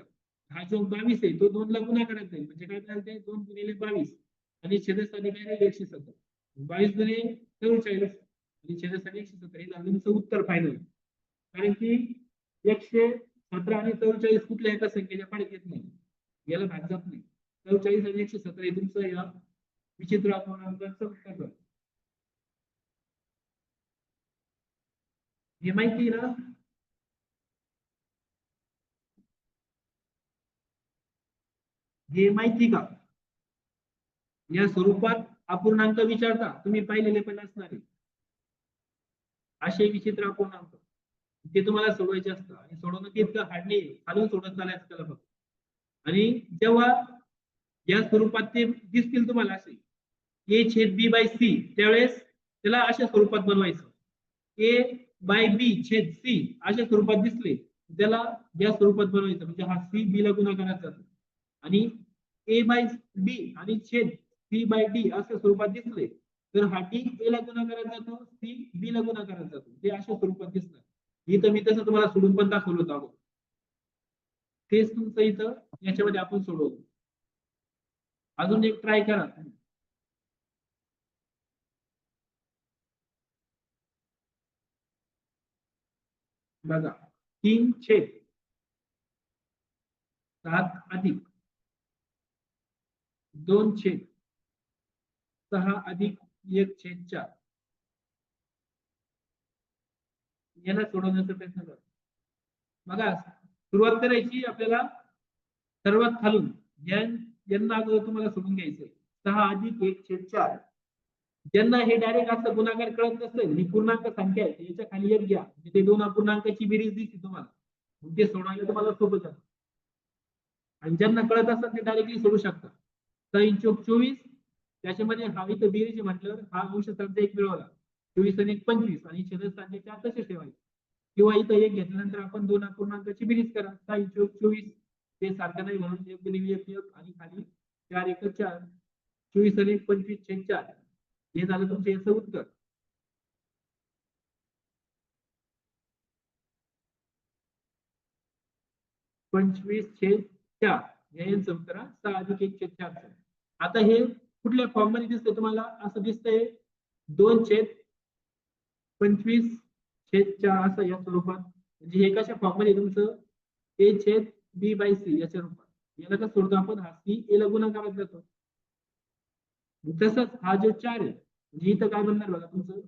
हा जो 22 आहे तो 2 ला गुणाकारात जाईल, म्हणजे काय झालं, 2 × 22 आणि छेदस्थानी काय राहील, 117. 22 × 44 आणि छेदस्थानी 117. हे झालं तुमचं उत्तर फायनल. कारण की 117 आणि 44 कुठल्या एका संख्येच्या पाड्यात येत नाही, याला भाग जात नाही. 44 आणि 117 हे तुमचं या विचित्र अपूर्णांकाचं उत्तर. हे माहिती ना, हे माहिती का, या स्वरूपात अपूर्णांक विचारता तुम्ही पाहिलेले पण असणार आहे असे विचित्र अपूर्णांक, ते तुम्हाला सोडवायचे असतं आणि सोडवणं इतकं हार्ड नाही, खालून सोडत चालायचं त्याला फक्त. आणि जेव्हा या स्वरूपात ते दिसतील तुम्हाला असे A/B/C, त्यावेळेस त्याला अशा स्वरूपात बनवायचं, A/B/C अशा स्वरूपात दिसले त्याला या स्वरूपात बनवायचं, म्हणजे हा C B ला गुणाकारात जातो आणि A/B आणि छेद C/D अशा स्वरूपात दिसले तर हा D A ला गुणाकारात जातो, C B ला गुणाकारात जातो, ते अशा स्वरूपात दिसतात. इथं मी तसं तुम्हाला सोडून पण दाखवलं होतं अगोदर, तेच तुमचं इथं याच्यामध्ये आपण सोडवतो. अजून एक ट्राय करा. बघा 3/7 अधिक 2/6 अधिक 1/4 याला सोडवण्याचा प्रयत्न करा. बघा सुरुवात करायची आपल्याला सर्वात खालून, यांना अगोदर तुम्हाला सोडून घ्यायचंय. 6 अधिक 1/4. ज्यांना हे डायरेक्ट असं गुणाकार कळत नसेल, ही पूर्णांक संख्या आहे, याच्या खाली एक घ्या, म्हणजे ते दोन अपूर्णांकाची बेरीज दिसते तुम्हाला, ते सोडवायला तुम्हाला सोपं जातं. आणि ज्यांना कळत असतात ते डायरेक्टली सोडू शकतात. 6 × 24, त्याच्यामध्ये हा इथं बेरीज म्हटलं, हा अंश संख्या एक मिळवला, 24 आणि 1 25 आणि छेदस्थानी 4 तसे ठेवायचे. किंवा इथं एक घेतल्यानंतर आपण दोन अपूर्णांकाची बेरीज करा, 6 × 24 ते सारखं नाही म्हणून 1 × 1 आणि खाली 4 × 1 4, 24 आणि 1 25/4. हे झालं तुमचं याचं उत्तर. (25/4) हे यांचं उत्तर. 6 अधिक 1/4. आता हे कुठल्या फॉर्म मध्ये दिसतंय तुम्हाला, असं दिसतंय 2/25/4 असं या स्वरूपात. म्हणजे हे कशा फॉर्म मध्ये तुमचं A/B/C याच्या रूपात. याला कसं सोडतो आपण, हा C A ला गुणाकारात जातो. तसंच हा जो 4 आहे, म्हणजे इथं काय बनणार बघा तुमचं,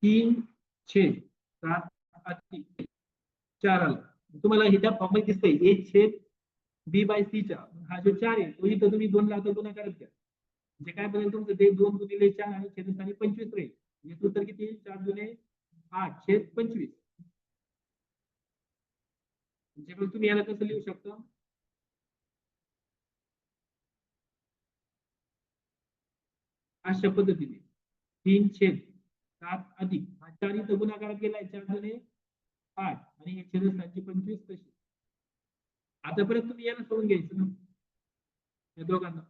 (3/7 अधिक 4 आला. तुम्हाला हे त्या फॉर्म मध्ये दिसतंय A/B/C च्या. हा जो 4 आहे तो इथं तुम्ही 2 ला आता गुणाकारात घ्या, म्हणजे काय बनेल तुमचं, ते 2 × 4 आणि छेदस्थानी 25 राहील. याचं उत्तर किती येईल, 4 × 8/25. म्हणजे मग तुम्ही याला कसं लिहू शकता, अशा पद्धतीने 3/7 अधिक हा 4 इथं गुणाकारात गेलाय 4 दुणे 8 आणि हे छेद 725 तसे. आता परत तुम्ही याला सोडून घ्यायचं ना या दोघांना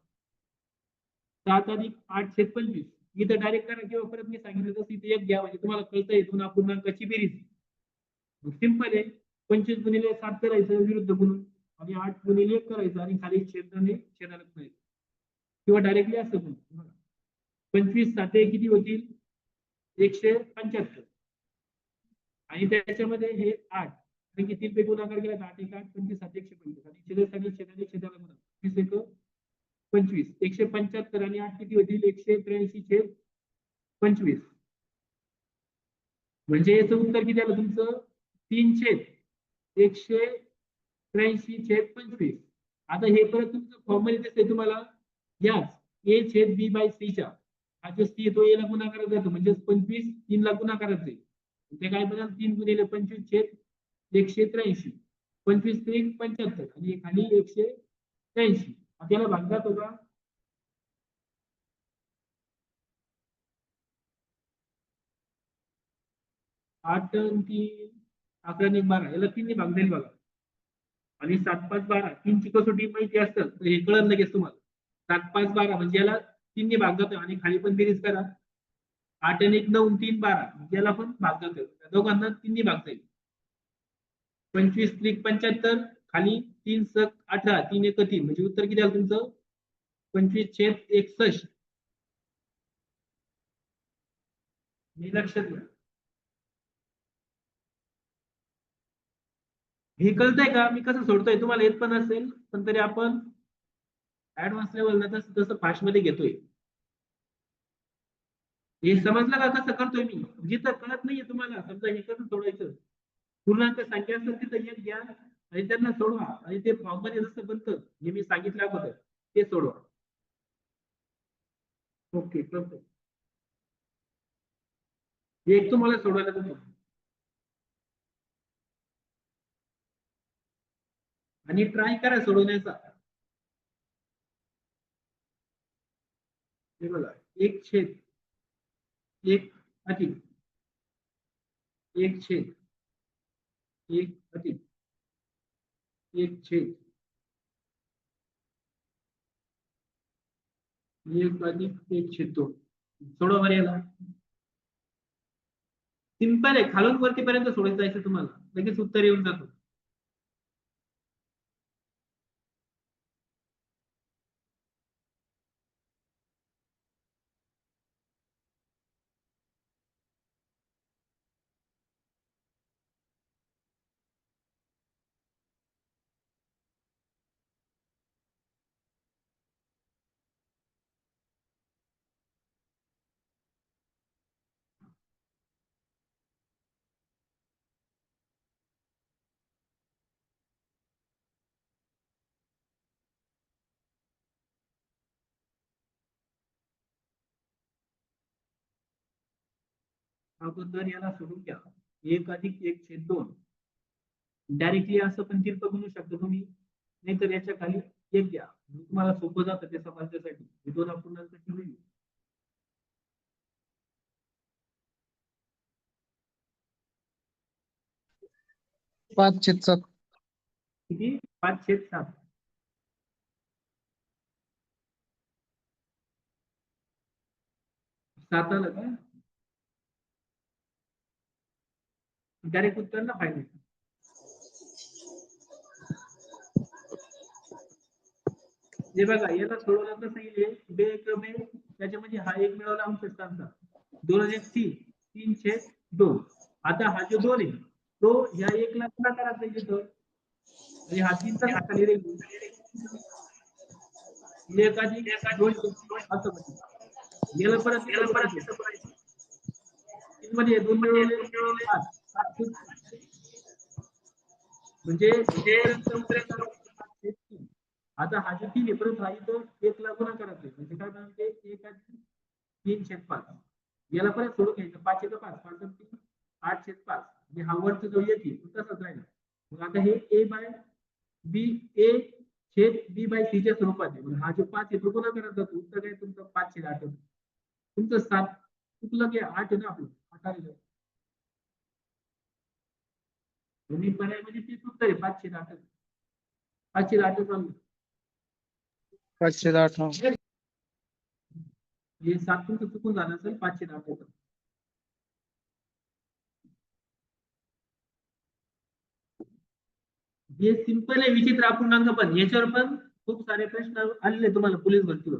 7 अधिक 8/25 इथं डायरेक्ट करा किंवा परत मी सांगितलं तसं इथे एक घ्या म्हणजे तुम्हाला कळतंय दोन अपूर्णांकाची बेरीज. सिंपल आहे 25 गुणिले 7 करायचं विरुद्ध गुणून आणि 8 गुणिले 1 करायचं आणि खाली छेदाने छेदाला करायचं किंवा डायरेक्टली असं पण 25 7 किती होतील 175 आणि त्याच्यामध्ये हे 8 आणि किती पे गुणाकार केला 8 1 8 25 7 125 आणि छेदासाठी छेदाला गुणा 25 1 25 175 आणि 8 किती होतील 183/25 म्हणजे याचं उत्तर किती आलं तुमचं 3/183/25. आता हे परत तुमचं फॉर्म मध्ये दिसतंय तुम्हाला याच A/B/C च्या हा जो C तो A ला गुणाकारात जातो म्हणजे 25 3 ला गुणाकारात जाईल ते काय बघा 3 गुणिले 25/183 25 3 75 आणि खाली 183 आपल्याला भागात होता 8 3 11 आणि 12 याला 3 ने भाग देईल बघा आणि 7 5 12 3 ची कसोटी माहिती असेल तर हे कळलं लगेच तुम्हाला 7 5 12 म्हणजे याला 3 ने भाग जातो आणि खाली पण बेरीज करा 8 आणि 1 9 3 12 याला पण भाग जातो दोघांना 3 ने भाग जाईल 25 3 75 खाली 3 7 18 3 1 3 म्हणजे उत्तर किती आलं तुमचं 25/61. मी लक्षात घ्या हे कळतंय का मी कसं सोडतोय तुम्हाला येत पण असेल पण तरी आपण ऍडव्हान्स लेवलला तसं तसं फास्ट मध्ये घेतोय हे समजलं का कसं करतोय मी जिथं कळत नाहीये तुम्हाला समजा हे कसं सोडवायचं पूर्णांक संख्या असेल तिथं एक घ्या आणि त्यांना सोडवा आणि ते फॉर्म मध्ये जसं बनतं हे मी सांगितलं अगोदर ते सोडवा ओके perfect. एक तुम्हाला सोडवायला देतो आणि ट्राय करा सोडवण्याचा हे बघा 1/1 अधिक 1/1 अधिक 1/1 अधिक 1/2 सोडवा बरं याला सिंपल आहे खालून वरतीपर्यंत सोडत जायचं तुम्हाला लगेच उत्तर येऊन जातो अगोदर याला सोडून घ्या 1 अधिक 1/2 डायरेक्टली असं पण तिरपं बनवू शकता तुम्ही नाहीतर याच्या खाली एक घ्या तुम्हाला सोपं जातं ते समजण्यासाठी हे दोन अपूर्णांकाची बेरीज 5/7 किती 5/7 7 आलं का डायरेक्ट उत्तर ना फायनल हे बघा याला सोडवलं कसं येईल बे एक बे त्याच्यामध्ये हा एक मिळवला अंशस्थानचा 2 अधिक 3 3/2 आता हा जो 2 आहे तो ह्या 1 ला गुणाकारात जाईल इथं आणि हा 3 चा खाली राहील 1 अधिक 2 असं म्हणजे याला परत तिथं करायचं 3 मध्ये 2 मिळवले 5 म्हणजे इथपर्यंत उत्तर काय होतं? 5/3. आता हा जो 3 आहे परत हा इथं 1 ला गुणाकारात आहे म्हणजे काय बनते 1 अधिक 3/5 याला परत सोडून घ्यायचं 5 1 5 5 3 8/5 आणि हा वरचा जो येते तो तसाच राहिला मग आता हे A/B च्या स्वरूपात आहे हा जो 5 आहे तो गुणाकारात जातो उत्तर काय तुमचं 5/8 तुमचं 7 चुकलं की 8 आहे ना आपलं 8 आलेलं. दोन्ही पर्यायमध्ये तेच उत्तर आहे 510. 510 चालू. 510 हा. हे 7 तुमचं चुकून झालं असेल 510 होतं. हे सिंपल आहे विचित्र अपूर्णांक पण याच्यावर पण खूप सारे प्रश्न आलेले तुम्हाला पोलीस भरतीवर.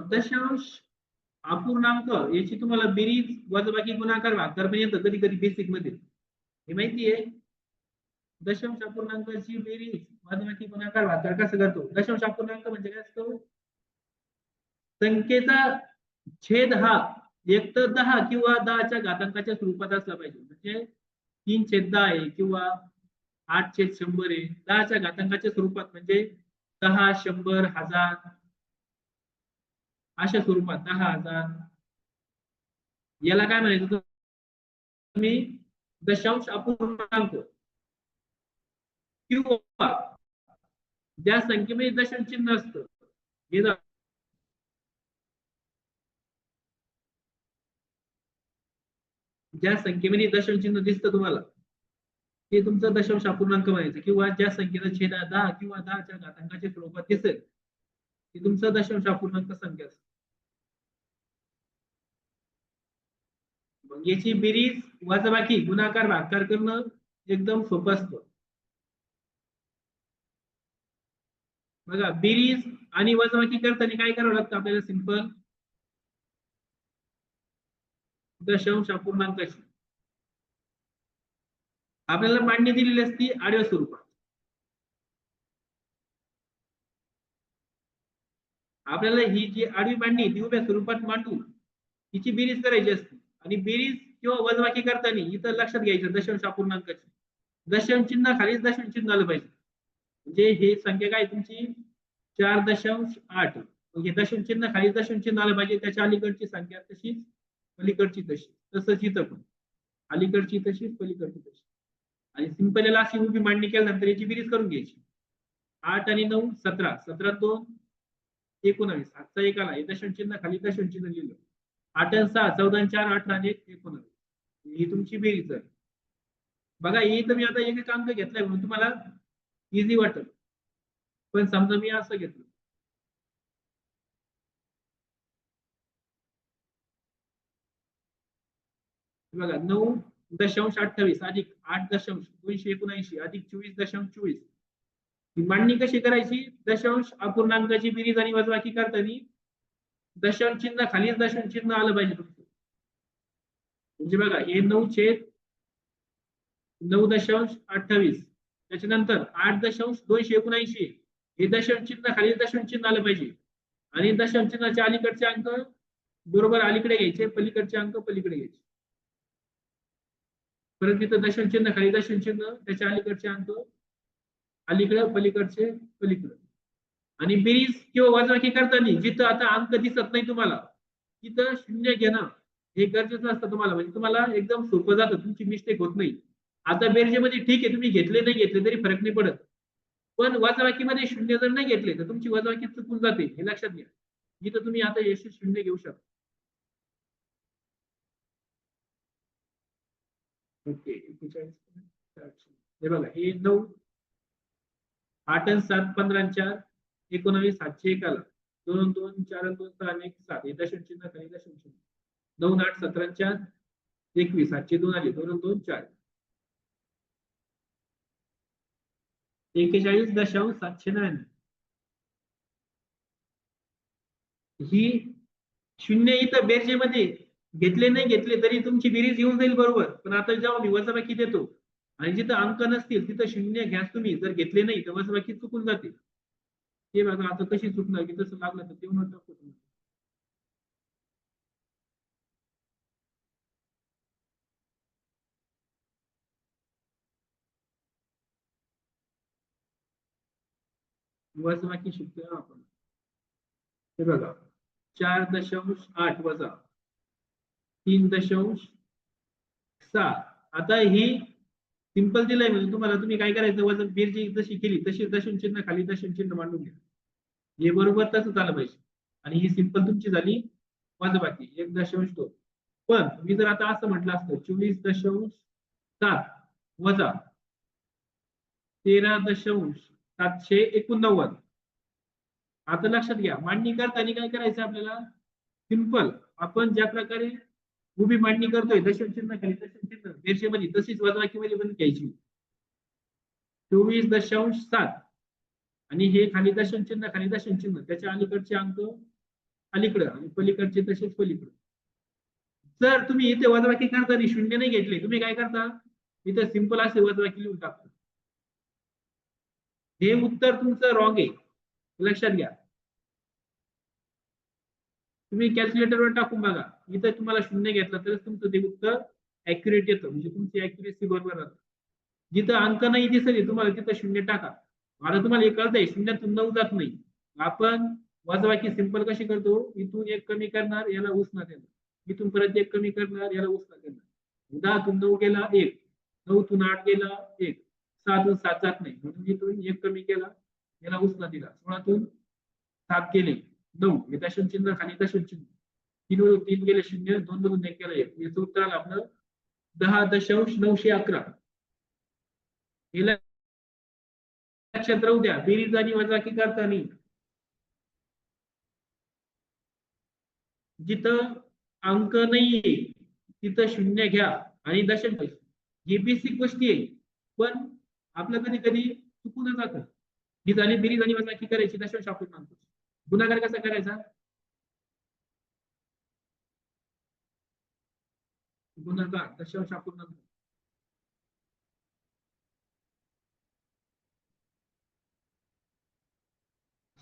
दशांश अपूर्णांक याची तुम्हाला बेरीज वजाबाकी गुणाकार भागाकार पण येतं कधी कधी बेसिक मध्ये हे माहिती आहे. दशांश अपूर्णांकाची बेरीज वजाबाकी गुणाकार भागाकार कसं करतो. दशांश अपूर्णांक म्हणजे काय असतो. संख्येचा छेद हा एक तर 10 किंवा 10च्या घातांकाच्या स्वरूपात असला पाहिजे. म्हणजे 3/10 आहे किंवा 8/100 आहे. 10च्या घातांकाच्या स्वरूपात म्हणजे 10, 100, 1000 अशा स्वरूपात 10,000 याला काय म्हणायचं तुम्ही दशांश अपूर्णांक किंवा ज्या संख्येमध्ये दशांश चिन्ह असतं हे ज्या संख्येमध्ये दशांश चिन्ह दिसतं तुम्हाला ते तुमचं दशांश अपूर्णांक म्हणायचं किंवा ज्या संख्येचा छेद 10 किंवा 10च्या घातांकाच्या स्वरूपात दिसेल ते तुमचं दशांश अपूर्णांक संख्या असते. मग याची बेरीज वजाबाकी गुणाकार भागाकार करणं एकदम सोपं असतं. बघा बेरीज आणि वजाबाकी करताना काय करावं लागतं आपल्याला सिंपल दशांश अपूर्णांकाची आपल्याला मांडणी दिलेली असती आडव्या स्वरूपात. आपल्याला ही जी आडवी मांडणी ती उभ्या स्वरूपात मांडून हिची बेरीज करायची असते आणि बेरीज किंवा वजाबाकी करताना इथं लक्षात घ्यायचं दशांश अपूर्णांकाची दशांश चिन्ह खालीच दशांश चिन्ह आलं पाहिजे. म्हणजे हे संख्या काय तुमची 4.8 हे दशांश चिन्ह खाली दशांश चिन्ह आलं पाहिजे. त्याच्या अलीकडची संख्या तशीच पलीकडची तशी तसंच इथं पण अलीकडची तशीच पलीकडची तशी आणि सिंपल याला अशी उभी मांडणी केल्यानंतर याची बेरीज करून घ्यायची. 8 आणि 9 17 17 2 19 आजचा एक आला हे दशांश चिन्ह खाली दशांश चिन्ह लिहिलं 8 आणि 6 14 आणि 4 18 आणि 1 19 ही तुमची बेरीज आहे. बघा हे तर मी आता एक अंक घेतलाय म्हणून तुम्हाला इझी वाटेल पण समजा मी असं घेतलं बघा 9.28 अधिक 8.279 अधिक 24.24 ही मांडणी कशी करायची दशांश अपूर्णांकाची बेरीज आणि वजाबाकी करताना दशांश चिन्ह खालीच दशांश चिन्ह आलं पाहिजे तुमचं. म्हणजे बघा हे 9.28 त्याच्यानंतर 8.279 हे दशांश चिन्ह खाली दशांश चिन्ह आलं पाहिजे आणि दशांश चिन्हाच्या अलीकडचे अंक बरोबर अलीकडे घ्यायचे पलीकडचे अंक पलीकडे घ्यायचे. परत तिथं दशांश चिन्ह खाली दशांश चिन्ह त्याच्या अलीकडचे अंक अलीकडे पलीकडचे पलीकडे आणि बेरीज किंवा वजाबाकी करताना जिथं आता अंक दिसत नाही तुम्हाला तिथं शून्य घेणं हे गरजेचं असतं तुम्हाला. म्हणजे तुम्हाला एकदम सोपं जातं तुमची मिस्टेक होत नाही. आता बेरजेमध्ये ठीक आहे तुम्ही घेतले नाही घेतले तरी फरक नाही पडत पण वजाबाकीमध्ये शून्य जर नाही घेतले तर तुमची वजाबाकी चुकून जाते हे लक्षात घ्या. जिथं तुम्ही आता यश शून्य घेऊ शकता. ओके हे बघा हे 9 8 आणि 7 15 आणि 4 19 701 आला 2 आणि 2 4 आणि 2 6 आणि 1 7 हे दशांश चिन्ह खाली दशांश चिन्ह 9 8 17 आणि 4 21 702 आले 2 आणि 2 4 41.799 ही शून्य इथं बेरजेमध्ये घेतले नाही घेतले तरी तुमची बेरीज येऊन जाईल बरोबर. पण आता जेव्हा मी वजाबाकी देतो आणि जिथं अंक नसतील तिथं शून्य घ्यास तुम्ही जर घेतले नाही तर वजाबाकी चुकून जाते. ते बघा आता कशी चुकणार की तसं लागलं तर तेवढं टाकू तुम्ही. वजाबाकी शिकतोय आपण हे बघा 4.8 वजा 3.7. आता ही सिंपल दिलंय म्हणजे तुम्हाला तुम्ही काय करायचं वजन बेरजी जशी केली तशी दशम चिन्ह खाली दशम चिन्ह मांडून घ्या. हे बरोबर तसं झालं पाहिजे आणि ही सिंपल तुमची झाली वजाबाकी 1.2. पण मी जर आता असं म्हटलं असतं 24.7 वजा 13.789. आता लक्षात घ्या मांडणी करताना काय करायचं आपल्याला सिंपल आपण ज्या प्रकारे उभी मांडणी करतोय दशम चिन्ह खाली दशम चिन्ह बेरजेमध्ये तशीच वजाबाकीमध्ये पण घ्यायची 24.7 आणि हे खाली दशम चिन्ह खाली दशम चिन्ह त्याच्या अलीकडचे अंक अलीकडे आणि पलीकडचे तसेच पलीकडे. जर तुम्ही इथे वजाबाकी करताना शून्य नाही घेतले तुम्ही काय करता इथे सिंपल असे वजाबाकी लिहून टाकता. हे उत्तर तुमचं रॉंग आहे लक्षात घ्या. तुम्ही कॅल्क्युलेटरवर टाकून बघा इथं तुम्हाला शून्य घेतला तर तुमचं ते उत्तर ऍक्युरेट येतं म्हणजे तुमची ऍक्युरेसी बरोबर राहते. जिथं अंक नाही दिसत तुम्हाला तिथं शून्य टाका. आता तुम्हाला हे कळतंय शून्यातून 9 जात नाही. आपण वजाबाकी सिंपल कशी करतो इथून एक कमी करणार याला उसना देणार इथून परत एक कमी करणार याला उसना देणार 10 तून 9 गेला 1 9 तून 8 गेला 1 6 तून 7 जात नाही म्हणून इथून एक कमी केला याला उसना दिला 16 तून 7 गेले 9 हे दशम चिन्ह खाली दशम चिन्ह 3 वरून 3 गेले 0 2 मधून 1 गेला 1 याचं उत्तर आलं आपलं 10.911. हे लक्षात राहू द्या बेरीज आणि वजाबाकी करताना जिथं अंक नाहीये तिथं शून्य घ्या आणि दशम ही बेसिक गोष्टी आहे. पण आपलं कधी कधी चुकून जातं ही झाली बेरीज आणि वजाबाकी करायची दशांश अपूर्णांक. गुणाकार कसा करायचा गुणाकार दशांश अपूर्णांक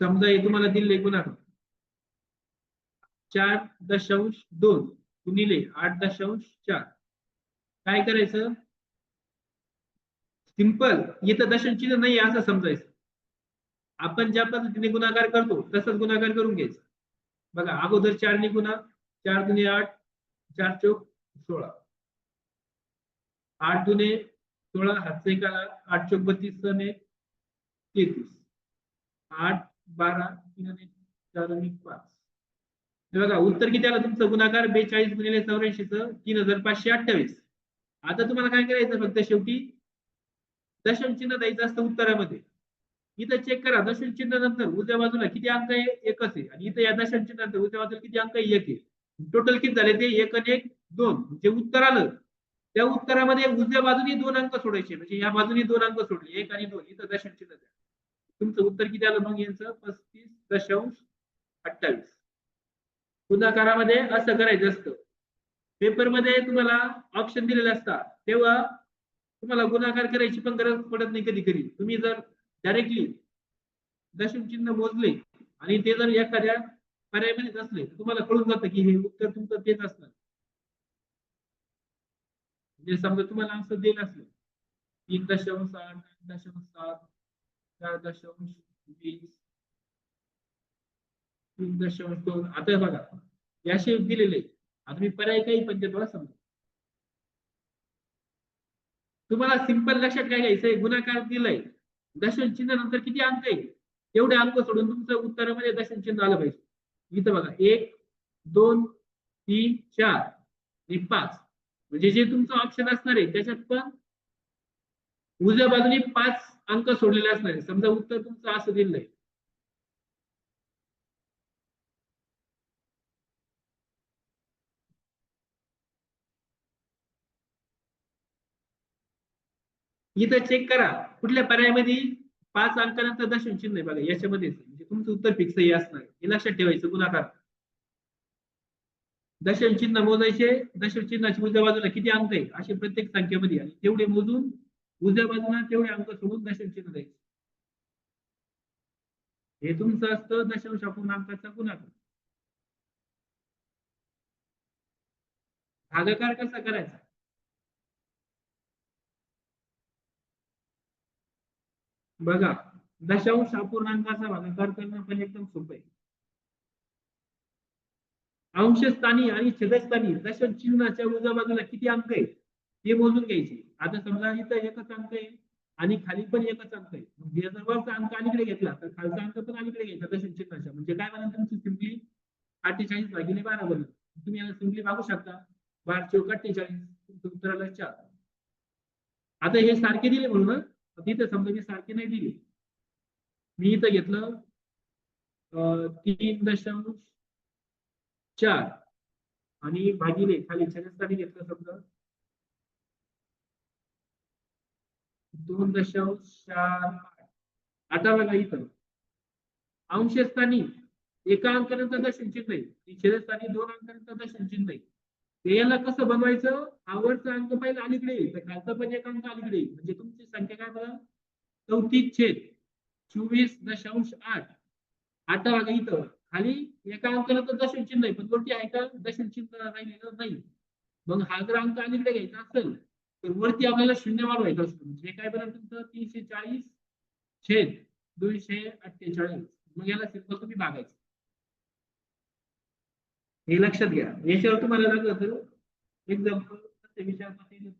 समजा हे तुम्हाला दिले गुणाकार 4.2 गुणिले 8.4 काय करायचं सिंपल इथं दशम चिन्ह नाही असं समजायचं. आपण ज्या पद्धतीने गुणाकार करतो तसंच गुणाकार करून घ्यायचा. बघा अगोदर 4 ने गुणा 4 दुने 8 4 चौक 16 8 दुने 16 हातचे काला 8 चौक 32 सने 33 8 12 3 4 5. बघा उत्तर किती आलं तुमचं गुणाकार 42 गुणिले 84 चं 3528. आता तुम्हाला काय करायचं फक्त शेवटी दशम चिन्ह द्यायचं असतं उत्तरामध्ये. इथं चेक करा दशम चिन्ह नंतर उजव्या बाजूला किती अंक आहे एकच आहे आणि इथं या दशम चिन्ह नंतर उजव्या बाजूला किती अंक आहे एक आहे. टोटल किती झाले ते 1 आणि 1 2 जे उत्तर आलं त्या उत्तरामध्ये उजव्या बाजूने 2 अंक सोडायचे म्हणजे या बाजूने 2 अंक सोडले 1 आणि 2 इथं दशम चिन्ह द्या. तुमचं उत्तर किती आलं मग यांचं 35.28. गुणाकारामध्ये असं करायचं असतं. पेपरमध्ये तुम्हाला ऑप्शन दिलेले असतात तेव्हा तुम्हाला गुणाकार करायची पण गरज पडत नाही. कधी कधी तुम्ही जर डायरेक्टली दशम चिन्ह मोजले आणि ते जर एखाद्या पर्यायामध्ये असले तर तुम्हाला कळून जातं की हे उत्तर तुमचं तेच असणार. म्हणजे समजा तुम्हाला असं दिलं असलं 3.8 8.7 4.20 3.2 आता बघा याशी दिलेले आता मी पर्याय काही पण देतो समजा. तुम्हाला सिंपल लक्षात काय घ्यायचंय गुणाकार दिलाय दशम चिन्ह नंतर किती अंक आहे एवढे अंक सोडून तुमचं उत्तरामध्ये दशम चिन्ह आलं पाहिजे. इथं बघा 1 2 3 4 आणि 5 म्हणजे जे तुमचं ऑप्शन असणार आहे त्याच्यात पण उजव्या बाजूने 5 अंक सोडलेले असणार आहे. समजा उत्तर तुमचं असं दिलंय इथं चेक करा कुठल्या पर्यायामध्ये 5 अंकानंतर दशम चिन्ह आहे बघा याच्यामध्ये म्हणजे तुमचं उत्तर फिक्स हे असणार हे लक्षात ठेवायचं. गुणाकार दशम चिन्ह मोजायचे दशम चिन्हाच्या उजव्या बाजूला किती अंक आहे असे प्रत्येक संख्येमध्ये आणि तेवढे मोजून उजव्या बाजूला तेवढे अंक सोडून दशम चिन्ह द्यायचे. हे तुमचं असतं दशांश अपूर्णांकाचा गुणाकार. भागाकार कसा करायचा बघा दशांश अपूर्णांकाचा भागाकार करणं पण एकदम सोपं आहे. अंशस्थानी आणि छेदस्थानी दशांश चिन्हाच्या उजव्या बाजूला किती अंक आहेत ते मोजून घ्यायचे. आता समजा इथं एकच अंक आहे आणि खाली पण एकच अंक आहे. म्हणजे जर वरचा अंक अलीकडे घेतला तर खालचा अंक पण अलीकडे घ्यायचा दशांश चिन्हाच्या. म्हणजे काय बनल तुमची सिम्पली 48/12 बनल. तुम्ही याला सिम्पली बघू शकता 12 चौक 48, तुमचं उत्तर आलं 4. आता हे सारखे दिले म्हणून ना, तिथे समजा मी सारखे नाही दिले, मी इथं घेतलं 3.4 आणि भागिले खाली छेदस्थानी घेतलं समजा 2.48. आता बघा इथं अंशस्थानी एका अंकानंतर दशांश चिन्ह आहे, छेदस्थानी 2 अंकानंतर दशांश चिन्ह आहे. ते याला कसं बनवायचं, आवडचा अंक पहिला अलीकडे येईल तर खालचा पण एक अंक अलीकडे येईल. म्हणजे तुमची संख्या काय बघा 34/24.8. आता बघा इथं खाली एका अंकाला तर दशांश चिन्ह आहे पण वरती आहे का दशांश चिन्ह राहिलेलं नाही. मग हा जर अंक अलीकडे घ्यायचा असेल तर वरती आपल्याला शून्य वाढवायचं असतं. म्हणजे काय बरं तुमचं 340/248. मग याला सिंपल तुम्ही भागायचं. हे लक्षात घ्या. याच्यावर तुम्हाला लागलं तर एक्झाम्पल विचारता येईल.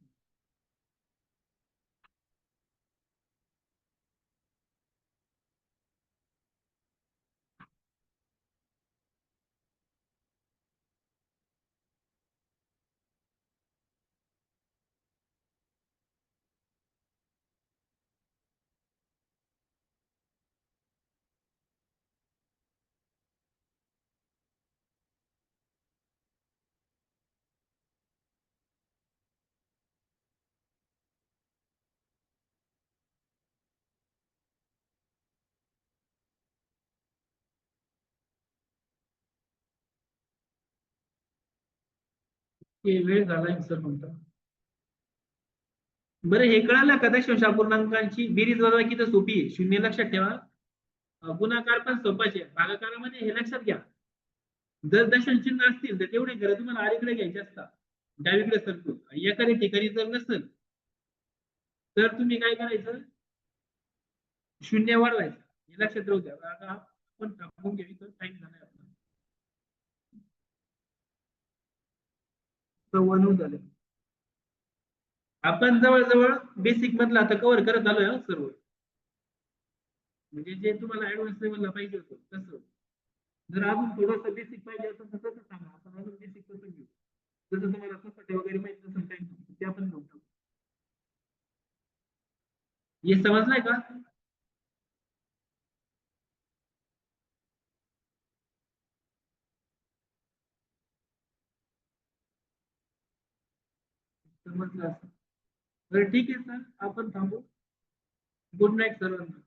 वेळ झाला सर म्हणतो. बरं हे कळालं का दशांश अपूर्णांकांची बेरीज वजाबाकी तर सोपी आहे. शून्य लक्षात ठेवा. गुणाकार पण सोपाच आहे. भागाकारामध्ये हे लक्षात घ्या. जर दशांश चिन्ह असतील तर तेवढे घर तुम्हाला अलीकडे घ्यायचे असतात. डावीकडे सरकून. एखाद्या ठिकाणी जर नसेल तर तुम्ही काय करायचं शून्य वाढवायचं. हे लक्षात राहू द्या. आता आपण थांबून घ्यावी तर टाइम झालाय आपला. 94 झाले. आपण जवळजवळ बेसिक मधला आता कव्हर करत आलोय सर्व. म्हणजे जे तुम्हाला ऍडव्हान्स लेवलला पाहिजे होतं तसं. जर अजून थोडंसं बेसिक पाहिजे असेल तर तसं सांगा. आपण अजून बेसिक कसं घेऊ. जसं तुम्हाला कसं वगैरे माहिती नसेल काही ते आपण घेऊ. हे समजलंय का? समजलं असं. बरं ठीक आहे सर आपण थांबू. गुड नाईट सर्वांना.